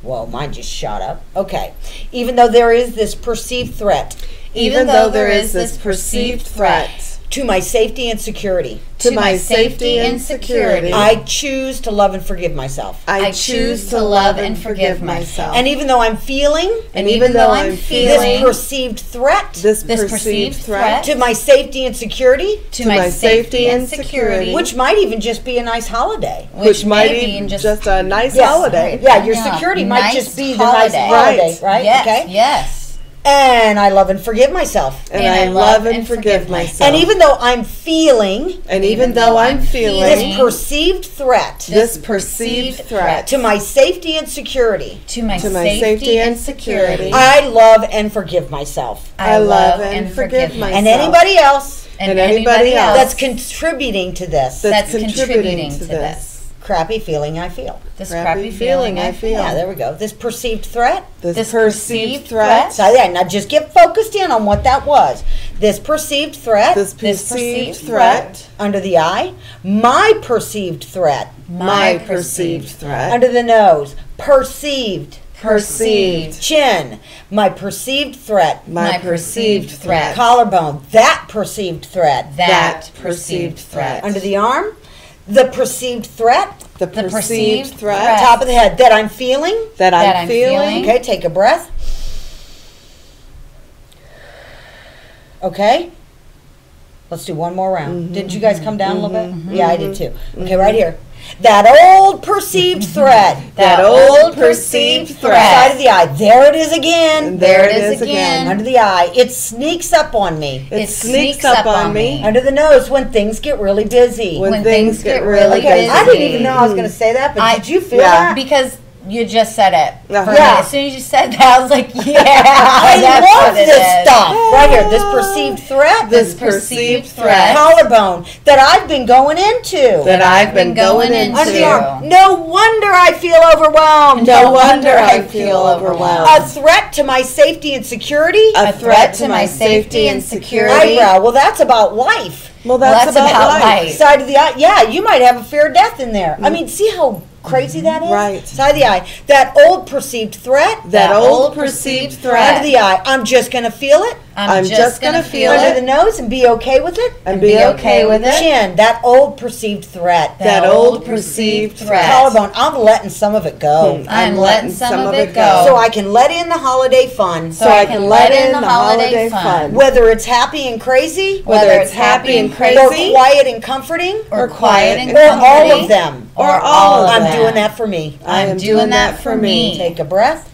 Speaker 1: Whoa, mine just shot up. Okay, even though there is this perceived threat
Speaker 3: Even though there is this perceived threat
Speaker 1: to my safety and security,
Speaker 3: to my safety and security,
Speaker 1: I choose to love and forgive myself.
Speaker 3: I choose to love and forgive myself.
Speaker 1: And even though I'm feeling
Speaker 3: And even though I'm
Speaker 1: this
Speaker 3: feeling
Speaker 1: perceived threat
Speaker 3: this
Speaker 2: This
Speaker 3: perceived
Speaker 2: perceived
Speaker 3: threat
Speaker 1: to my safety and security,
Speaker 2: to my safety and security,
Speaker 1: which might even just be a nice holiday.
Speaker 3: which might
Speaker 2: may
Speaker 3: be
Speaker 2: be
Speaker 3: just a nice
Speaker 1: Yes.
Speaker 3: holiday.
Speaker 1: Yeah, your
Speaker 2: Yeah.
Speaker 1: security might
Speaker 2: Nice
Speaker 1: just be the nice holiday, right?
Speaker 2: Yes.
Speaker 1: Okay.
Speaker 2: Yes.
Speaker 1: And I love and forgive myself.
Speaker 3: And I love and forgive myself.
Speaker 1: And even though I'm feeling
Speaker 3: And even though I'm feeling
Speaker 1: this perceived threat
Speaker 3: this perceived threat
Speaker 1: to my safety and security,
Speaker 2: To my,
Speaker 3: to my
Speaker 2: safety and security,
Speaker 1: I love and forgive myself.
Speaker 3: I love and forgive myself.
Speaker 1: And anybody else
Speaker 3: and anybody else
Speaker 1: that's contributing to this
Speaker 2: that's contributing to this.
Speaker 1: crappy feeling I feel.
Speaker 2: This
Speaker 3: crappy feeling I feel.
Speaker 1: Yeah, there we go. This perceived threat.
Speaker 3: This
Speaker 2: perceived
Speaker 3: perceived threat.
Speaker 1: So yeah, now just get focused in on what that was. This perceived threat
Speaker 3: This perceived threat.
Speaker 1: under the eye. My perceived threat
Speaker 3: My perceived threat.
Speaker 1: under the nose. Perceived.
Speaker 3: Perceived.
Speaker 1: Chin. My perceived threat.
Speaker 3: My perceived threat.
Speaker 1: Collarbone. That perceived threat.
Speaker 2: That perceived threat.
Speaker 1: Under the arm. The perceived threat.
Speaker 3: The
Speaker 2: perceived
Speaker 3: perceived
Speaker 2: threat.
Speaker 3: threat.
Speaker 1: Top of the head. That I'm feeling.
Speaker 3: That I'm feeling.
Speaker 1: Okay, take a breath. Okay. Let's do one more round. Did you guys come down a little bit? Yeah, I did too. Okay, right here. That old perceived threat.
Speaker 2: That old perceived threat.
Speaker 1: Side of the eye. There it is again.
Speaker 2: There it is again.
Speaker 1: Under the eye. It sneaks up on me.
Speaker 3: It sneaks up on me.
Speaker 1: Under the nose when things get really busy.
Speaker 3: When things get really
Speaker 1: Okay,
Speaker 3: busy.
Speaker 1: I didn't even know I was going to say that, but
Speaker 2: I-
Speaker 1: did you feel
Speaker 3: yeah.
Speaker 1: that?
Speaker 2: Because you just said it.
Speaker 3: Yeah.
Speaker 2: For me.
Speaker 1: Yeah.
Speaker 2: As soon as you said that, I was like, yeah,
Speaker 1: I
Speaker 2: that's
Speaker 1: love
Speaker 2: what it
Speaker 1: this
Speaker 2: is.
Speaker 1: stuff. Right here. This perceived threat.
Speaker 3: This
Speaker 2: perceived
Speaker 3: perceived
Speaker 2: threat.
Speaker 3: threat
Speaker 1: Collarbone that I've been going into.
Speaker 3: that I've been going
Speaker 2: into.
Speaker 1: Under the
Speaker 3: into.
Speaker 1: arm. No wonder I feel overwhelmed.
Speaker 3: No wonder I feel overwhelmed.
Speaker 1: A threat to my safety and security.
Speaker 3: A threat to my safety and security.
Speaker 1: Eyebrow. Well, that's about life.
Speaker 3: Well, that's about life.
Speaker 1: Side of the eye. Yeah, you might have a fear of death in there. I mean, see how crazy that is?
Speaker 3: Right.
Speaker 1: Side of the eye. That old perceived threat.
Speaker 3: That old perceived threat.
Speaker 1: Under the eye. I'm just going to feel it.
Speaker 3: I'm just gonna feel
Speaker 1: Under
Speaker 3: it.
Speaker 1: the nose and be okay with it.
Speaker 3: And be okay with it.
Speaker 1: Chin. That old perceived threat.
Speaker 3: That old perceived threat.
Speaker 1: Collarbone. I'm letting some of it go.
Speaker 2: I'm letting some of it go.
Speaker 1: So I can let in the holiday fun.
Speaker 3: So I can let in the holiday fun.
Speaker 1: Whether it's happy and crazy.
Speaker 3: Whether it's happy and
Speaker 1: Or
Speaker 3: crazy.
Speaker 1: quiet and comforting.
Speaker 2: Or quiet and
Speaker 1: Or all
Speaker 2: comforting.
Speaker 1: of them.
Speaker 3: Or all of
Speaker 1: I'm
Speaker 3: them.
Speaker 1: doing that for me.
Speaker 3: I am doing that for me.
Speaker 1: Take a breath.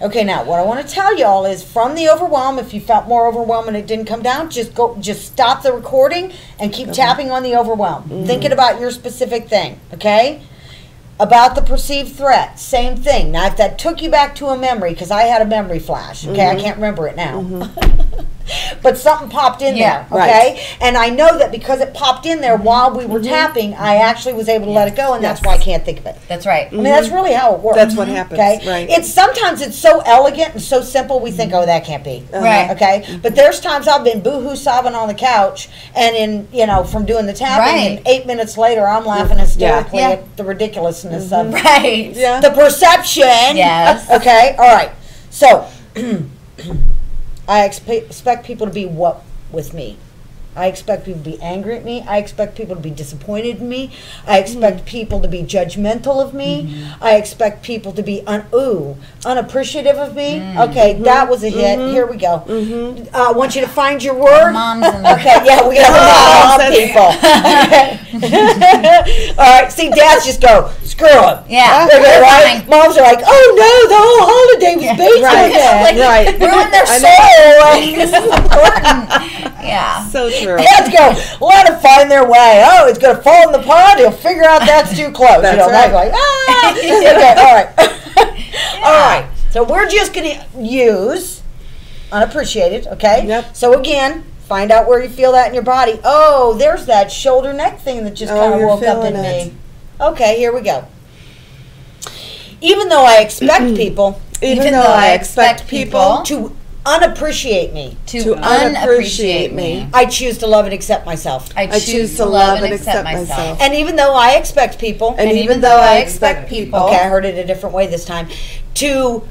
Speaker 1: Okay, now what I want to tell y'all is from the overwhelm, if you felt more overwhelmed and it didn't come down, just stop the recording and keep tapping on the overwhelm. Thinking about your specific thing, okay? About the perceived threat, same thing. Now, if that took you back to a memory, because I had a memory flash, okay? I can't remember it now. But something popped in
Speaker 2: Yeah,
Speaker 1: there, okay? And I know that because it popped in there while we were tapping, I actually was able to let it go, and that's why I can't think of it.
Speaker 2: That's right.
Speaker 1: I mean, that's really how it works.
Speaker 3: That's what happens,
Speaker 1: Okay,
Speaker 3: right.
Speaker 1: Sometimes it's so elegant and so simple. We think, oh, that can't be.
Speaker 2: Right.
Speaker 1: Okay, but there's times I've been boohoo sobbing on the couch, and from doing the tapping, and 8 minutes later I'm laughing hysterically
Speaker 2: Yeah.
Speaker 1: at the ridiculousness of
Speaker 2: Right.
Speaker 3: Yeah.
Speaker 1: the perception.
Speaker 2: Yes.
Speaker 1: Okay. All right. So I expect people to be what with me. I expect people to be angry at me. I expect people to be disappointed in me. I expect people to be judgmental of me. I expect people to be unappreciative of me. Okay, that was a hit. Here we go. I want you to find your word.
Speaker 2: Moms in the
Speaker 1: Okay, yeah, we got mom people. Okay. All right, see, dads just go, screw them.
Speaker 2: Yeah.
Speaker 1: Okay, right?
Speaker 2: Fine.
Speaker 1: Moms are like, oh no, the whole holiday was based on
Speaker 3: Right.
Speaker 1: that.
Speaker 2: Like,
Speaker 3: Right.
Speaker 2: ruin their
Speaker 3: I
Speaker 2: soul. Like, this is important. Yeah.
Speaker 3: So true.
Speaker 1: Dads go, let them find their way. Oh, it's going to fall in the pond. He'll figure out that's too close.
Speaker 3: That's
Speaker 1: you know,
Speaker 3: right.
Speaker 1: like, ah. Okay, all right. All right. So we're just going to use unappreciated, okay?
Speaker 3: Yep.
Speaker 1: So again, find out where you feel that in your body. Oh, there's that shoulder neck thing that just kind of
Speaker 3: you're
Speaker 1: woke up in
Speaker 3: feeling it.
Speaker 1: me. Okay, here we go. Even though I expect people
Speaker 3: Even though I expect people
Speaker 1: to unappreciate me,
Speaker 2: To unappreciate me.
Speaker 1: I choose to love and accept myself.
Speaker 2: I choose to love and accept myself.
Speaker 1: And even though I expect people,
Speaker 3: And even though I expect people
Speaker 1: okay, I heard it a different way this time, to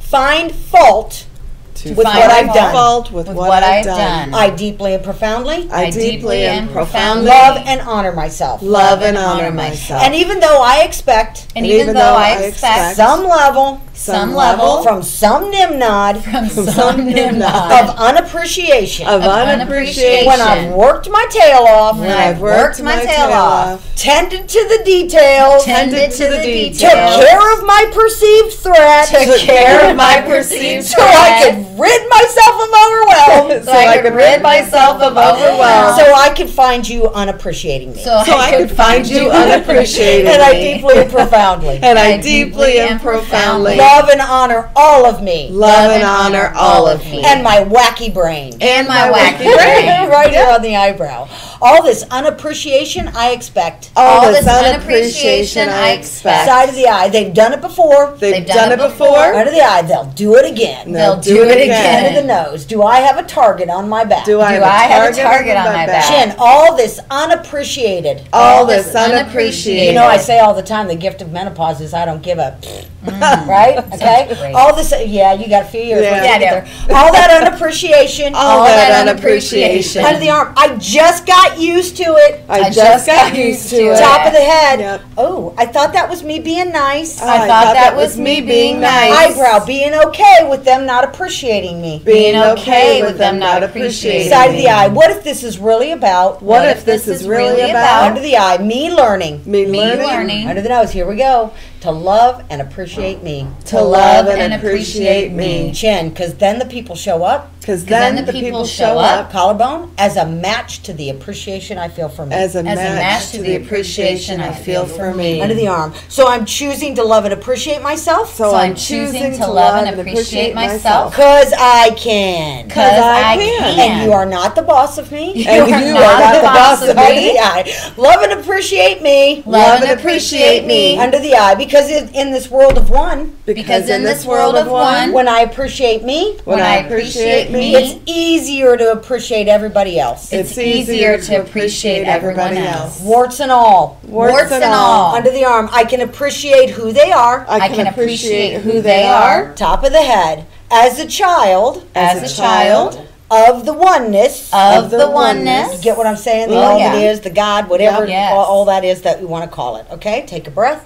Speaker 1: find fault
Speaker 3: to
Speaker 1: with
Speaker 2: find
Speaker 1: what I've done.
Speaker 3: fault with what I've done,
Speaker 1: I deeply and profoundly
Speaker 3: I deeply and profoundly
Speaker 1: love and honor myself.
Speaker 3: love and honor myself.
Speaker 1: And even though I expect
Speaker 2: And even though I expect
Speaker 1: some level
Speaker 2: some level
Speaker 1: from some nimnod
Speaker 2: from
Speaker 3: some
Speaker 2: some
Speaker 3: nimnod
Speaker 1: of unappreciation,
Speaker 3: of unappreciation,
Speaker 1: when I've worked my tail off,
Speaker 2: when I've worked my tail off,
Speaker 1: tended to the details,
Speaker 2: tended to the
Speaker 1: took
Speaker 2: details,
Speaker 1: care of my perceived threat,
Speaker 2: took care of my perceived
Speaker 1: so I
Speaker 2: threat,
Speaker 1: could rid myself of overwhelm,
Speaker 2: so I could rid myself of overwhelm,
Speaker 1: so I could find you unappreciating me.
Speaker 2: so
Speaker 3: I could find you unappreciated.
Speaker 1: And I deeply and profoundly
Speaker 3: And I deeply and profoundly
Speaker 1: love and honor all of me
Speaker 3: love and honor all of me.
Speaker 1: and my wacky brain.
Speaker 2: and my wacky brain.
Speaker 1: Right here on the eyebrow. All this unappreciation I expect.
Speaker 3: All this unappreciation I expect.
Speaker 1: Side of the eye. They've done it before.
Speaker 3: They've done it before.
Speaker 1: Under the eye. They'll do it again.
Speaker 3: They'll
Speaker 2: do it again.
Speaker 1: Under the nose. Do I have a target on my back?
Speaker 3: Do I
Speaker 2: Do I have a
Speaker 3: have
Speaker 2: target on my back?
Speaker 1: Chin. All this unappreciated.
Speaker 3: All this unappreciated.
Speaker 1: You know, I say all the time, the gift of menopause is I don't give a right? Okay?
Speaker 2: great.
Speaker 1: All this, yeah, you got a few years.
Speaker 3: Yeah.
Speaker 1: when you
Speaker 2: Yeah,
Speaker 1: get there. All that unappreciation.
Speaker 3: all that unappreciation.
Speaker 1: Under the arm. I just got used to it.
Speaker 3: I just got used to it.
Speaker 1: Top of the head.
Speaker 3: Yep.
Speaker 1: Oh, I thought that was me being nice.
Speaker 3: I
Speaker 2: thought that was me being nice.
Speaker 1: Eyebrow, being okay with them not appreciating me.
Speaker 2: Being okay with them not appreciating
Speaker 1: Side of
Speaker 2: me.
Speaker 1: the eye. What if this is really about?
Speaker 3: What if this is really
Speaker 1: Under
Speaker 3: about
Speaker 1: the eye. Me learning.
Speaker 3: me
Speaker 2: Me
Speaker 3: learning
Speaker 2: learning
Speaker 1: Under the nose. Here we go. To love and appreciate me.
Speaker 3: to love and appreciate me?
Speaker 1: Chin, because then the people show up.
Speaker 3: Because
Speaker 2: then
Speaker 3: then
Speaker 2: the
Speaker 3: the
Speaker 2: people
Speaker 3: people
Speaker 2: show
Speaker 3: show
Speaker 2: up
Speaker 3: up
Speaker 1: Collarbone as a match to the appreciation I feel for me.
Speaker 3: as a match to the appreciation I feel for me.
Speaker 1: Under the arm. So I'm choosing to love and appreciate myself.
Speaker 3: So
Speaker 2: I'm choosing to love and appreciate myself.
Speaker 1: Because I can.
Speaker 2: because I
Speaker 3: can.
Speaker 2: can.
Speaker 1: And you are not the boss of me.
Speaker 3: And you are not the boss of
Speaker 1: Under
Speaker 3: me.
Speaker 1: the eye. Love and appreciate me.
Speaker 2: Love and appreciate me.
Speaker 1: Under the eye. Because in this world of one,
Speaker 2: Because in this world of one,
Speaker 1: when I appreciate me,
Speaker 3: when I appreciate me,
Speaker 1: it's easier to appreciate everybody else.
Speaker 2: it's easier to appreciate everyone else.
Speaker 1: Warts and all.
Speaker 2: Warts and all.
Speaker 1: Under the arm. I can appreciate who they are.
Speaker 2: I can appreciate who they are.
Speaker 1: Top of the head. As a child
Speaker 2: As a child
Speaker 1: of the oneness.
Speaker 2: of the oneness.
Speaker 1: You get what I'm saying? The
Speaker 2: Oh,
Speaker 1: all
Speaker 2: yeah.
Speaker 1: that is, the God, whatever
Speaker 2: Yes.
Speaker 1: all that is that we want to call it. Okay? Take a breath.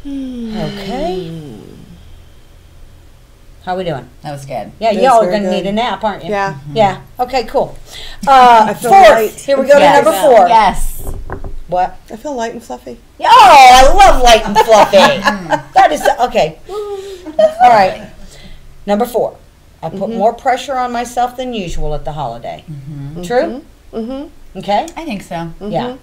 Speaker 1: Okay. How we doing?
Speaker 2: That was good.
Speaker 1: Yeah,
Speaker 3: That's
Speaker 1: y'all are
Speaker 3: very
Speaker 1: going to need
Speaker 3: good.
Speaker 1: a nap, aren't you?
Speaker 3: Yeah.
Speaker 1: Yeah. Okay, cool.
Speaker 3: feel
Speaker 1: Fourth.
Speaker 3: light.
Speaker 1: Here we go
Speaker 2: Yes.
Speaker 1: to number 4.
Speaker 2: Yes.
Speaker 1: What?
Speaker 3: I feel light and fluffy.
Speaker 1: Oh, I love light and fluffy. That is okay. All right. Number 4. I put more pressure on myself than usual at the holiday. True?
Speaker 3: Mm-hmm.
Speaker 1: Okay?
Speaker 2: I think so.
Speaker 1: Yeah.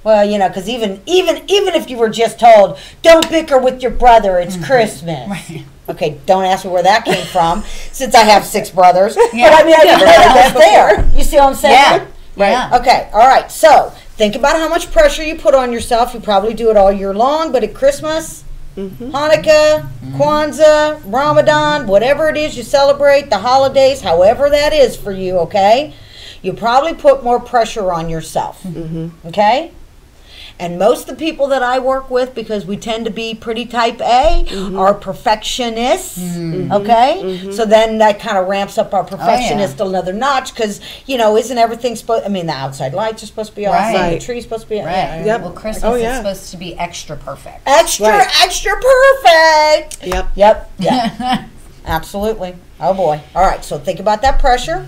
Speaker 1: Well, you know, because even if you were just told, don't bicker with your brother, it's Christmas.
Speaker 2: Right.
Speaker 1: Okay, don't ask me where that came from, since I have 6 brothers.
Speaker 2: Yeah.
Speaker 1: But I mean, I never heard that there. You see what I'm saying?
Speaker 2: Yeah.
Speaker 1: Right.
Speaker 2: Yeah.
Speaker 1: Okay. All right. So think about how much pressure you put on yourself. You probably do it all year long, but at Christmas, Hanukkah, Kwanzaa, Ramadan, whatever it is you celebrate, the holidays, however that is for you. Okay, you probably put more pressure on yourself. Okay. And most of the people that I work with, because we tend to be pretty type A, are perfectionists. Okay? So then that kind of ramps up our perfectionist another notch, because, you know, isn't everything supposed, I mean, the outside lights are supposed to be awesome,
Speaker 2: Right.
Speaker 1: the tree's supposed to be,
Speaker 2: Right.
Speaker 3: Yep.
Speaker 2: Well, Christmas
Speaker 3: Oh,
Speaker 2: is
Speaker 3: yeah.
Speaker 2: supposed to be extra perfect.
Speaker 1: extra,
Speaker 3: Right.
Speaker 1: extra perfect.
Speaker 3: Yep.
Speaker 1: Yep. Yeah. Absolutely. Oh, boy. All right, so think about that pressure.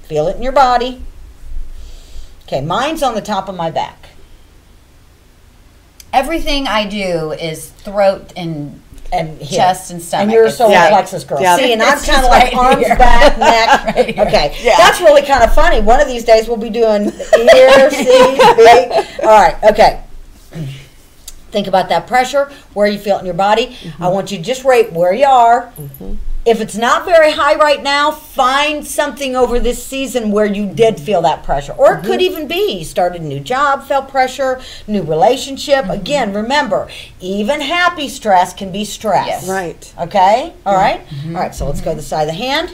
Speaker 1: Feel it in your body. Okay, mine's on the top of my back.
Speaker 2: Everything I do is throat and
Speaker 1: here.
Speaker 2: chest and stomach.
Speaker 1: And you're a solar
Speaker 3: Yeah.
Speaker 1: plexus girl.
Speaker 3: Yeah.
Speaker 1: See, and I'm
Speaker 2: It's
Speaker 1: kind of
Speaker 2: just
Speaker 1: like
Speaker 2: right
Speaker 1: arms,
Speaker 2: here.
Speaker 1: back, neck.
Speaker 2: Right here.
Speaker 1: Okay,
Speaker 3: Yeah.
Speaker 1: that's really kind of funny. One of these days we'll be doing ear, C, B. All right, okay. Think about that pressure, where you feel it in your body. I want you to just rate where you are. If it's not very high right now, find something over this season where you did feel that pressure. Or it could even be you started a new job, felt pressure, new relationship. Again, remember, even happy stress can be stress.
Speaker 2: Yes.
Speaker 3: Right.
Speaker 1: Okay? All right? All right, so let's go to the side of the hand.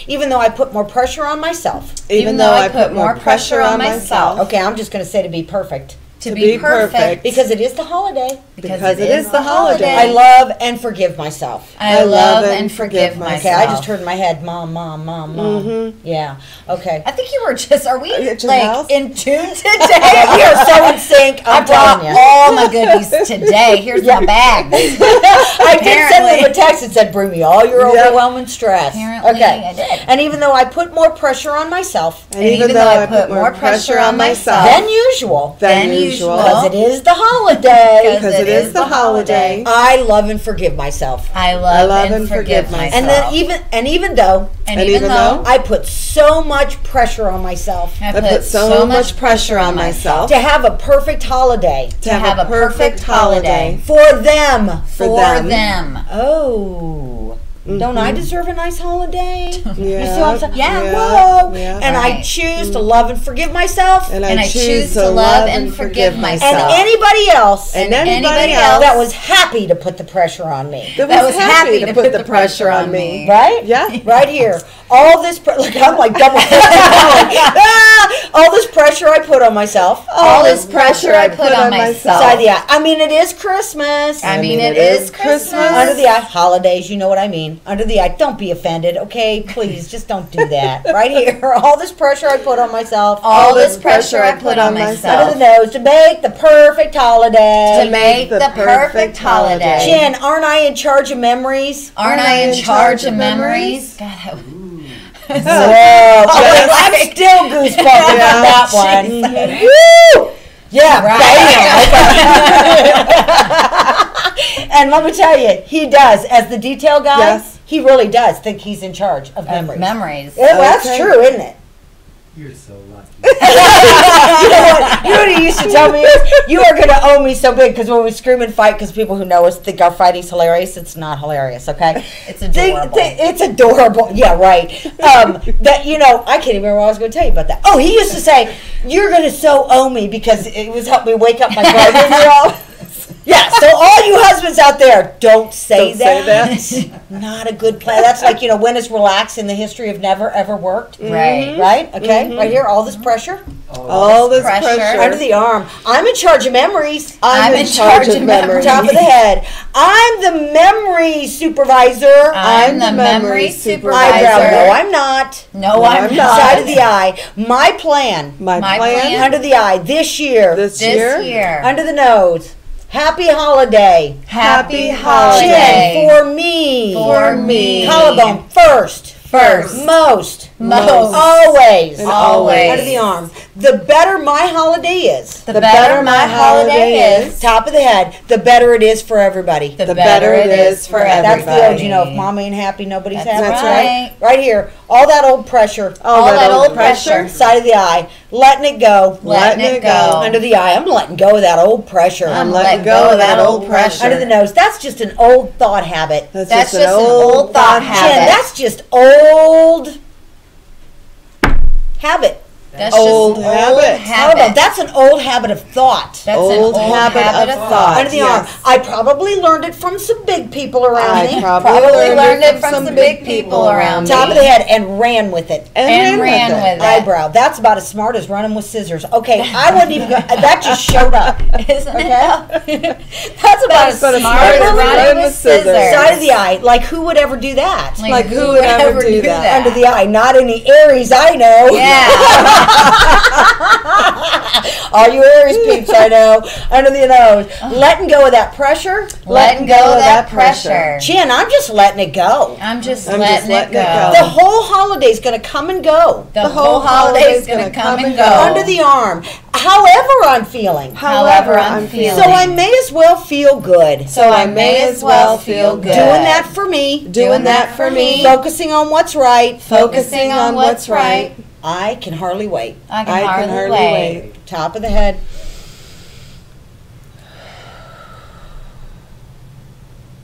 Speaker 1: Even though I put more pressure on myself.
Speaker 2: Even though I put more pressure on myself.
Speaker 1: Okay, I'm just going to say to be perfect.
Speaker 2: To be perfect.
Speaker 1: Because it is the holiday.
Speaker 3: Because it is the holiday.
Speaker 1: I love and forgive myself.
Speaker 2: I love and forgive myself.
Speaker 1: Okay, I just heard in my head, mom, mom, mom, mom. Yeah, okay.
Speaker 2: I think you were just, are we
Speaker 3: At your
Speaker 2: like
Speaker 3: house?
Speaker 2: in tune today?
Speaker 1: Yeah, we are so in sync.
Speaker 2: I
Speaker 1: I'm
Speaker 2: brought
Speaker 1: telling you.
Speaker 2: all my goodies today. Here's my bag.
Speaker 1: I did send
Speaker 2: Apparently.
Speaker 1: them a text that said, bring me all your
Speaker 3: Yep.
Speaker 1: overwhelming stress.
Speaker 2: Apparently
Speaker 1: Okay.
Speaker 2: I did.
Speaker 1: And even though I put more pressure on myself
Speaker 3: And even though I put more pressure on myself
Speaker 1: than usual,
Speaker 2: Than usual.
Speaker 1: because it is the holiday,
Speaker 3: because it is the holiday,
Speaker 1: I love and forgive myself.
Speaker 2: I love and forgive myself.
Speaker 1: And then even though
Speaker 2: and even though
Speaker 1: I put so much pressure on myself
Speaker 2: I
Speaker 3: I put so much pressure on myself
Speaker 1: to have a perfect holiday
Speaker 2: to have a perfect holiday
Speaker 1: for them.
Speaker 3: for
Speaker 2: them.
Speaker 3: them.
Speaker 1: Oh, don't I deserve a nice holiday?
Speaker 3: Yeah.
Speaker 1: You see what I'm saying?
Speaker 2: Yeah.
Speaker 1: Whoa.
Speaker 3: Yeah.
Speaker 1: And I
Speaker 2: Right.
Speaker 1: choose to love and forgive myself
Speaker 3: And
Speaker 2: And I choose to love and forgive
Speaker 1: and
Speaker 2: myself.
Speaker 1: anybody else
Speaker 3: And
Speaker 2: anybody
Speaker 3: anybody
Speaker 2: else
Speaker 3: else
Speaker 1: that was happy to put the pressure on me.
Speaker 3: that
Speaker 2: that
Speaker 3: was happy to put the pressure on me.
Speaker 1: Right?
Speaker 3: Yeah.
Speaker 1: Right here. All this, look, I'm like double. All this pressure I put on myself.
Speaker 2: All this pressure I put on myself.
Speaker 1: Side of the eye. I mean, it is Christmas.
Speaker 2: I mean, it is Christmas.
Speaker 1: Under the eye, holidays, you know what I mean. Under the eye, don't be offended, okay? Please, just don't do that. Right here, all this pressure I put on myself.
Speaker 2: All this pressure I put on
Speaker 1: Under
Speaker 2: myself.
Speaker 1: the nose to make the perfect holiday.
Speaker 2: To make the perfect holiday.
Speaker 1: Jen, aren't I in charge of memories?
Speaker 2: Aren't I in charge of memories? God,
Speaker 1: Whoa, I'm still goosebumping on that one. Woo! Yeah, bam. And let me tell you, he does. As the detail guy,
Speaker 3: Yes.
Speaker 1: he really does think he's in charge of memories.
Speaker 2: memories.
Speaker 1: Yeah, well, that's
Speaker 3: Okay.
Speaker 1: true, isn't it?
Speaker 4: You're so lucky.
Speaker 1: You know what? You know what he used to tell me is, you are going to owe me so big because when we scream and fight, because people who know us think our fighting's hilarious, it's not hilarious, okay?
Speaker 2: It's adorable.
Speaker 1: It's adorable. Yeah, right. That, you know, I can't even remember what I was going to tell you about that. Oh, he used to say, you're going to so owe me because it was helping me wake up my brother-in-law. Yeah, so all you husbands out there, don't say
Speaker 3: Don't say
Speaker 1: that. Not a good plan. That's like, you know, when is relax in the history of never ever worked?
Speaker 2: Right.
Speaker 1: Right? Okay, right here, all this pressure.
Speaker 3: All this
Speaker 2: pressure.
Speaker 3: pressure.
Speaker 1: Under the arm. I'm in charge of memories.
Speaker 2: I'm in charge of memories.
Speaker 1: Top of the head. I'm the memory supervisor.
Speaker 2: I'm the memory supervisor.
Speaker 1: Eyebrow. No, I'm not.
Speaker 2: No, I'm not.
Speaker 1: Side of the eye. My plan.
Speaker 3: My
Speaker 2: My
Speaker 3: plan
Speaker 2: plan.
Speaker 1: Under the eye. This year.
Speaker 3: this
Speaker 2: This
Speaker 3: year.
Speaker 2: year.
Speaker 1: Under the nose. Happy holiday.
Speaker 2: Happy
Speaker 1: Chin
Speaker 2: holiday.
Speaker 1: for me.
Speaker 2: For me.
Speaker 1: Collarbone first.
Speaker 2: First.
Speaker 1: Most.
Speaker 2: Most.
Speaker 1: Always.
Speaker 3: And
Speaker 2: always.
Speaker 1: Under the arm. The better my holiday is.
Speaker 2: The better my holiday is.
Speaker 1: Top of the head. The better it is for everybody.
Speaker 2: The better it is for
Speaker 1: That's
Speaker 2: everybody.
Speaker 1: the old, you know, if mama ain't happy, nobody's
Speaker 2: That's
Speaker 1: happy.
Speaker 3: That's
Speaker 2: right.
Speaker 1: Right here. All that old pressure.
Speaker 2: All that old pressure.
Speaker 1: Side of the eye. Letting it go.
Speaker 2: Letting it go.
Speaker 1: Under the eye. I'm letting go of that old pressure.
Speaker 2: I'm letting go of that old pressure.
Speaker 1: Under the nose. That's just an old thought habit.
Speaker 3: That's
Speaker 2: That's
Speaker 3: an
Speaker 2: just an old thought
Speaker 1: Jen,
Speaker 2: habit.
Speaker 1: that's just old habit.
Speaker 2: That's
Speaker 3: Old
Speaker 2: just
Speaker 3: habit.
Speaker 1: Hold on, that's an old habit of thought.
Speaker 2: That's
Speaker 3: Old
Speaker 2: an old
Speaker 3: habit
Speaker 2: habit,
Speaker 3: of
Speaker 2: of
Speaker 3: thought.
Speaker 1: Under the
Speaker 3: Yes.
Speaker 1: arm. I probably learned it from some big people around
Speaker 3: I
Speaker 1: me.
Speaker 2: Probably learned it from some big people around
Speaker 1: Top
Speaker 2: me.
Speaker 1: of the head and ran with it.
Speaker 2: And ran with it.
Speaker 1: Eyebrow. That's about as smart as running with scissors. Okay, I wouldn't even go. That just showed up.
Speaker 2: Isn't it?
Speaker 1: That's about as
Speaker 3: about
Speaker 1: smart
Speaker 3: as
Speaker 1: as
Speaker 3: smart as
Speaker 1: running
Speaker 3: running
Speaker 1: with
Speaker 3: with scissors.
Speaker 1: scissors. Side of the eye. Like, who would ever do that?
Speaker 3: Like, who would ever do that?
Speaker 1: Under the eye. Not any Aries I know.
Speaker 2: Yeah.
Speaker 1: All you Aries peeps, I know, under the nose. Letting go of that pressure.
Speaker 2: Letting go of that pressure.
Speaker 1: Chin, I'm just letting it go.
Speaker 2: I'm just
Speaker 3: letting
Speaker 2: letting it
Speaker 3: it
Speaker 2: go.
Speaker 3: go.
Speaker 1: The whole holiday's going to come and go.
Speaker 2: The whole holiday's going to come and go.
Speaker 1: Under the arm. However I'm feeling.
Speaker 2: However I'm feeling.
Speaker 1: So I may as well feel good.
Speaker 2: So I may as well feel good.
Speaker 1: Doing that for me.
Speaker 3: Doing that for me.
Speaker 1: Focusing on what's right.
Speaker 2: Focusing on what's right.
Speaker 1: I can hardly wait.
Speaker 2: I can hardly wait.
Speaker 1: Top of the head.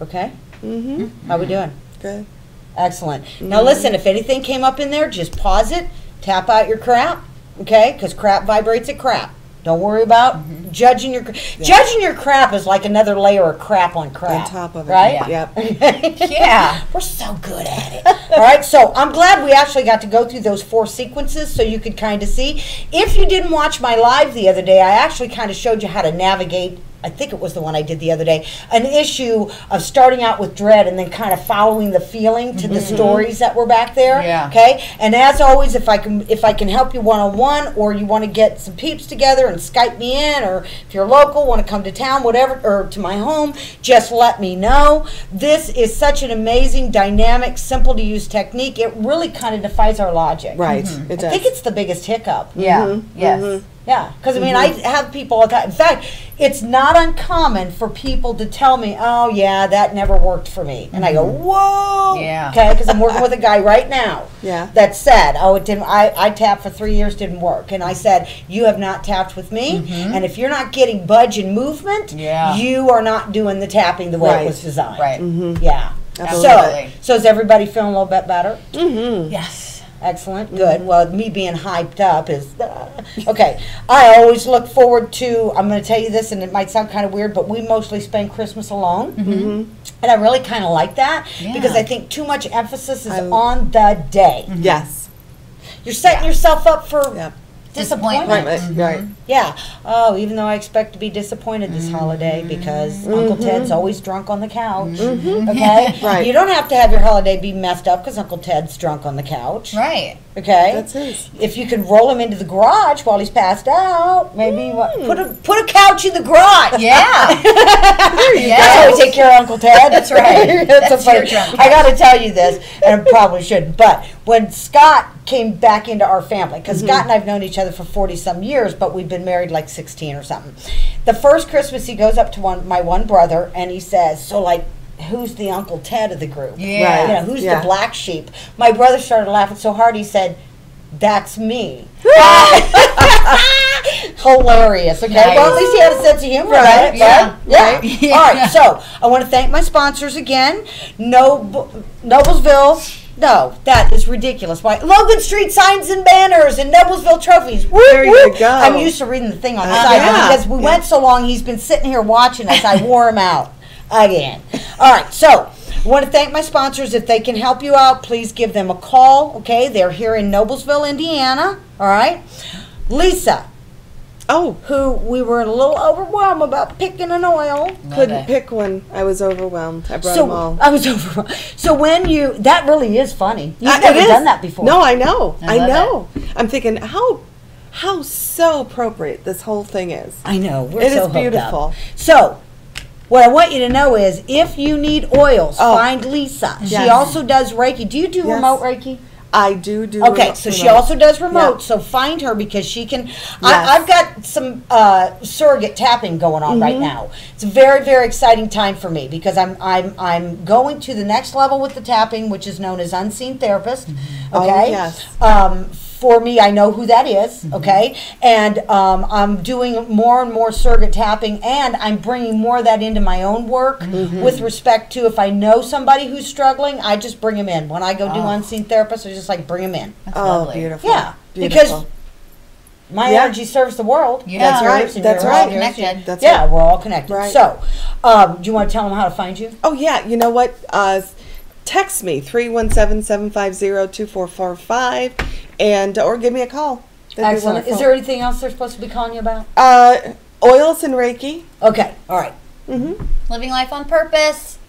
Speaker 1: Okay?
Speaker 3: Mm-hmm.
Speaker 1: How we doing?
Speaker 3: Good.
Speaker 1: Excellent. Now listen, if anything came up in there, just pause it, tap out your crap, okay? Because crap vibrates at crap. Don't worry about judging your judging your crap is like another layer of crap on crap.
Speaker 3: On top of it.
Speaker 1: Right?
Speaker 3: Yep.
Speaker 2: Yeah.
Speaker 1: We're so good at it. All right, so I'm glad we actually got to go through those 4 sequences so you could kind of see. If you didn't watch my live the other day, I actually kind of showed you how to navigate, I think it was the one I did the other day, an issue of starting out with dread and then kind of following the feeling to the stories that were back there.
Speaker 2: Yeah.
Speaker 1: Okay? And as always, if I can help you one-on-one, or you want to get some peeps together and Skype me in, or if you're local, want to come to town, whatever, or to my home, just let me know. This is such an amazing, dynamic, simple to use technique. It really kind of defies our logic.
Speaker 3: Right. It does.
Speaker 1: I think it's the biggest hiccup.
Speaker 2: Yeah. Yes.
Speaker 1: Yeah, because I mean, I have people all the time. In fact, it's not uncommon for people to tell me, "Oh, yeah, that never worked for me," and I go, "Whoa!"
Speaker 2: Yeah.
Speaker 1: Okay, because I'm working with a guy right now.
Speaker 3: Yeah.
Speaker 1: That said, "Oh, it didn't. I tapped for 3 years, didn't work," and I said, "You have not tapped with me, and if you're not getting budge and movement,
Speaker 2: Yeah.
Speaker 1: you are not doing the tapping the way it was designed."
Speaker 2: Right.
Speaker 1: Yeah.
Speaker 2: Absolutely.
Speaker 1: So is everybody feeling a little bit better?
Speaker 2: Yes.
Speaker 1: Excellent, good. Well, me being hyped up is okay. I always look forward to. I'm going to tell you this, and it might sound kind of weird, but we mostly spend Christmas alone, and I really kind of like that because I think too much emphasis is on the day.
Speaker 3: Yes.
Speaker 1: You're setting yourself up for disappointment.
Speaker 3: Right.
Speaker 1: Yeah. Oh, even though I expect to be disappointed this holiday because Uncle Ted's always drunk on the couch. Okay?
Speaker 3: Right.
Speaker 1: You don't have to have your holiday be messed up because Uncle Ted's drunk on the couch.
Speaker 2: Right.
Speaker 1: Okay?
Speaker 3: That's his.
Speaker 1: If you could roll him into the garage while he's passed out, maybe put a couch in the garage.
Speaker 2: Yeah.
Speaker 1: That's how we take care of Uncle Ted.
Speaker 2: That's right.
Speaker 1: That's
Speaker 2: That's
Speaker 1: so
Speaker 2: your
Speaker 1: funny.
Speaker 2: drunk
Speaker 1: I got to tell you this, and I probably shouldn't, but when Scott came back into our family, because Scott and I have known each other for 40-some years, but we've been married like 16 or something. The first Christmas, he goes up to my one brother, and he says, so, like, who's the Uncle Ted of the group?
Speaker 2: Yeah.
Speaker 1: You know, who's the black sheep? My brother started laughing so hard, he said, that's me. Hilarious. Okay.
Speaker 2: Nice.
Speaker 1: Well, at least he had a sense of humor.
Speaker 2: Right.
Speaker 1: Yeah.
Speaker 2: Right.
Speaker 1: Yeah. All right. So I want to thank my sponsors again. Noblesville. No, that is ridiculous. Why? Logan Street Signs and Banners and Noblesville Trophies. Woo,
Speaker 3: There you
Speaker 1: woo.
Speaker 3: go.
Speaker 1: I'm used to reading the thing on the side, but
Speaker 3: yeah.
Speaker 1: because we went so long, he's been sitting here watching us. I wore him out again. All right. So I want to thank my sponsors. If they can help you out, please give them a call. Okay. They're here in Noblesville, Indiana. All right. Lisa.
Speaker 3: Oh,
Speaker 1: Who we were a little overwhelmed about picking an oil.
Speaker 3: couldn't pick one. I was overwhelmed. I brought them all.
Speaker 1: I was overwhelmed. So when that really is funny. You've
Speaker 3: It
Speaker 1: never
Speaker 3: is.
Speaker 1: done that before.
Speaker 3: No, I know.
Speaker 2: I love
Speaker 3: know. I'm thinking how so appropriate this whole thing is.
Speaker 1: I know. We're
Speaker 3: It
Speaker 1: so
Speaker 3: is
Speaker 1: hooked
Speaker 3: beautiful.
Speaker 1: up. So what I want you to know is if you need oils, find Lisa. She
Speaker 3: Yes.
Speaker 1: also does Reiki. Do you do
Speaker 3: Yes.
Speaker 1: remote Reiki?
Speaker 3: I do.
Speaker 1: Okay, so she also does remote.
Speaker 3: Yeah.
Speaker 1: So find her because she can.
Speaker 3: Yes.
Speaker 1: I've got some surrogate tapping going on right now. It's a very, very exciting time for me because I'm going to the next level with the tapping, which is known as unseen therapist. Okay.
Speaker 3: Oh, yes.
Speaker 1: For me, I know who that is, okay? And I'm doing more and more surrogate tapping, and I'm bringing more of that into my own work with respect to if I know somebody who's struggling, I just bring them in. When I go do unseen therapist, I just like bring them in.
Speaker 2: That's
Speaker 3: Oh,
Speaker 2: lovely.
Speaker 3: beautiful.
Speaker 1: Yeah,
Speaker 3: Beautiful.
Speaker 1: because my energy serves the world.
Speaker 2: Yeah.
Speaker 1: That's
Speaker 3: right.
Speaker 1: yours and
Speaker 3: That's
Speaker 1: yours
Speaker 3: right.
Speaker 1: and yours.
Speaker 2: Connected.
Speaker 3: That's
Speaker 1: Yeah,
Speaker 3: right.
Speaker 1: we're all connected.
Speaker 3: Right.
Speaker 1: So, do you want to tell them how to find you?
Speaker 3: Oh, yeah. You know what? Text me, 317-750-2445, and or give me a call. That'd be
Speaker 1: Excellent.
Speaker 3: wonderful.
Speaker 1: Is there anything else they're supposed to be calling you about?
Speaker 3: Oils and Reiki.
Speaker 1: Okay, all right.
Speaker 2: Living life on purpose.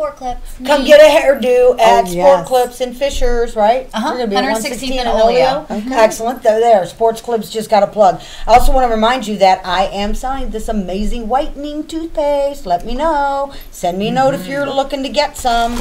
Speaker 2: Sport Clips.
Speaker 1: Come get a hairdo at Sport
Speaker 3: yes.
Speaker 1: Clips in Fishers, right?
Speaker 2: Uh-huh.
Speaker 1: We're gonna be at
Speaker 2: 116th and Oleo.
Speaker 3: Okay.
Speaker 1: Excellent. They're there. Sports Clips just got a plug. I also want to remind you that I am selling this amazing whitening toothpaste. Let me know. Send me a note if you're looking to get some.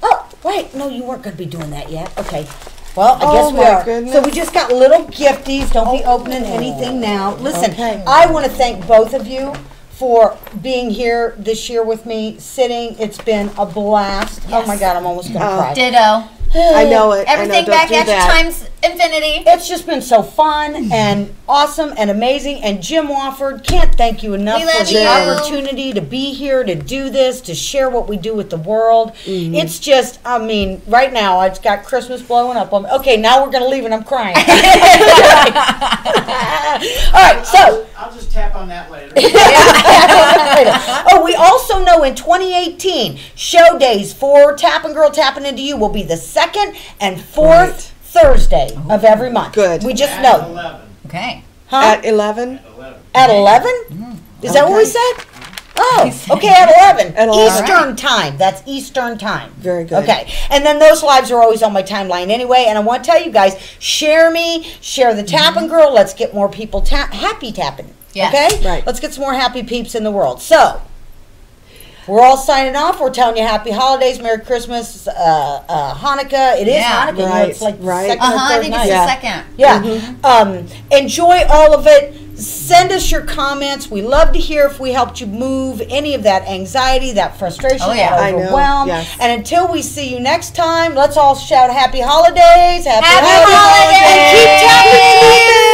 Speaker 1: Oh, wait. No, you weren't going to be doing that yet. Okay. Well, I guess we
Speaker 3: my
Speaker 1: are.
Speaker 3: goodness.
Speaker 1: So we just got little gifties. Don't be opening anything now. Listen,
Speaker 3: Okay.
Speaker 1: I want to thank both of you for being here this year with me, sitting. It's been a blast. Oh my God, I'm almost going to cry.
Speaker 2: Ditto.
Speaker 3: I know it.
Speaker 2: Everything
Speaker 3: I know, don't
Speaker 2: back
Speaker 3: do
Speaker 2: at you
Speaker 3: that.
Speaker 2: times infinity.
Speaker 1: It's just been so fun and awesome and amazing. And Jim Wofford, can't thank you enough
Speaker 2: We
Speaker 1: for
Speaker 2: love
Speaker 1: the
Speaker 2: you.
Speaker 1: opportunity to be here, to do this, to share what we do with the world. It's just, I mean, right now it's got Christmas blowing up on me. Okay, now we're going to leave and I'm crying. All right, so.
Speaker 4: I'll just tap on that later.
Speaker 1: Oh, we also know in 2018, show days for Tapngrl Tapping Into You will be the second and fourth Thursday of every month.
Speaker 3: Good.
Speaker 1: We just
Speaker 4: At
Speaker 1: know.
Speaker 4: 11.
Speaker 2: Okay.
Speaker 1: Huh?
Speaker 3: At 11?
Speaker 4: 11.
Speaker 1: At 11? Is that what we
Speaker 3: Okay.
Speaker 1: said? Oh, okay, at 11.
Speaker 3: At 11.
Speaker 1: Eastern time. That's Eastern time.
Speaker 3: Very good.
Speaker 1: Okay, and then those lives are always on my timeline anyway. And I want to tell you guys, share me, share the Tapping Girl. Let's get more people happy tapping.
Speaker 2: Yes.
Speaker 1: Okay?
Speaker 3: Right.
Speaker 1: Let's get some more happy peeps in the world. So, we're all signing off. We're telling you happy holidays, Merry Christmas, Hanukkah. It is
Speaker 2: Yeah.
Speaker 1: Hanukkah. You know,
Speaker 3: Right,
Speaker 1: it's like the
Speaker 3: right.
Speaker 1: second or
Speaker 2: I
Speaker 1: third
Speaker 2: think
Speaker 1: night.
Speaker 2: it's
Speaker 3: Yeah.
Speaker 2: the second.
Speaker 1: Yeah. Enjoy all of it. Send us your comments. We love to hear if we helped you move any of that anxiety, that frustration,
Speaker 2: Oh, yeah.
Speaker 1: that
Speaker 3: I know,
Speaker 1: overwhelm.
Speaker 3: yes.
Speaker 1: And until we see you next time, let's all shout happy holidays. Happy
Speaker 2: Happy holidays!
Speaker 1: And keep tapping into you.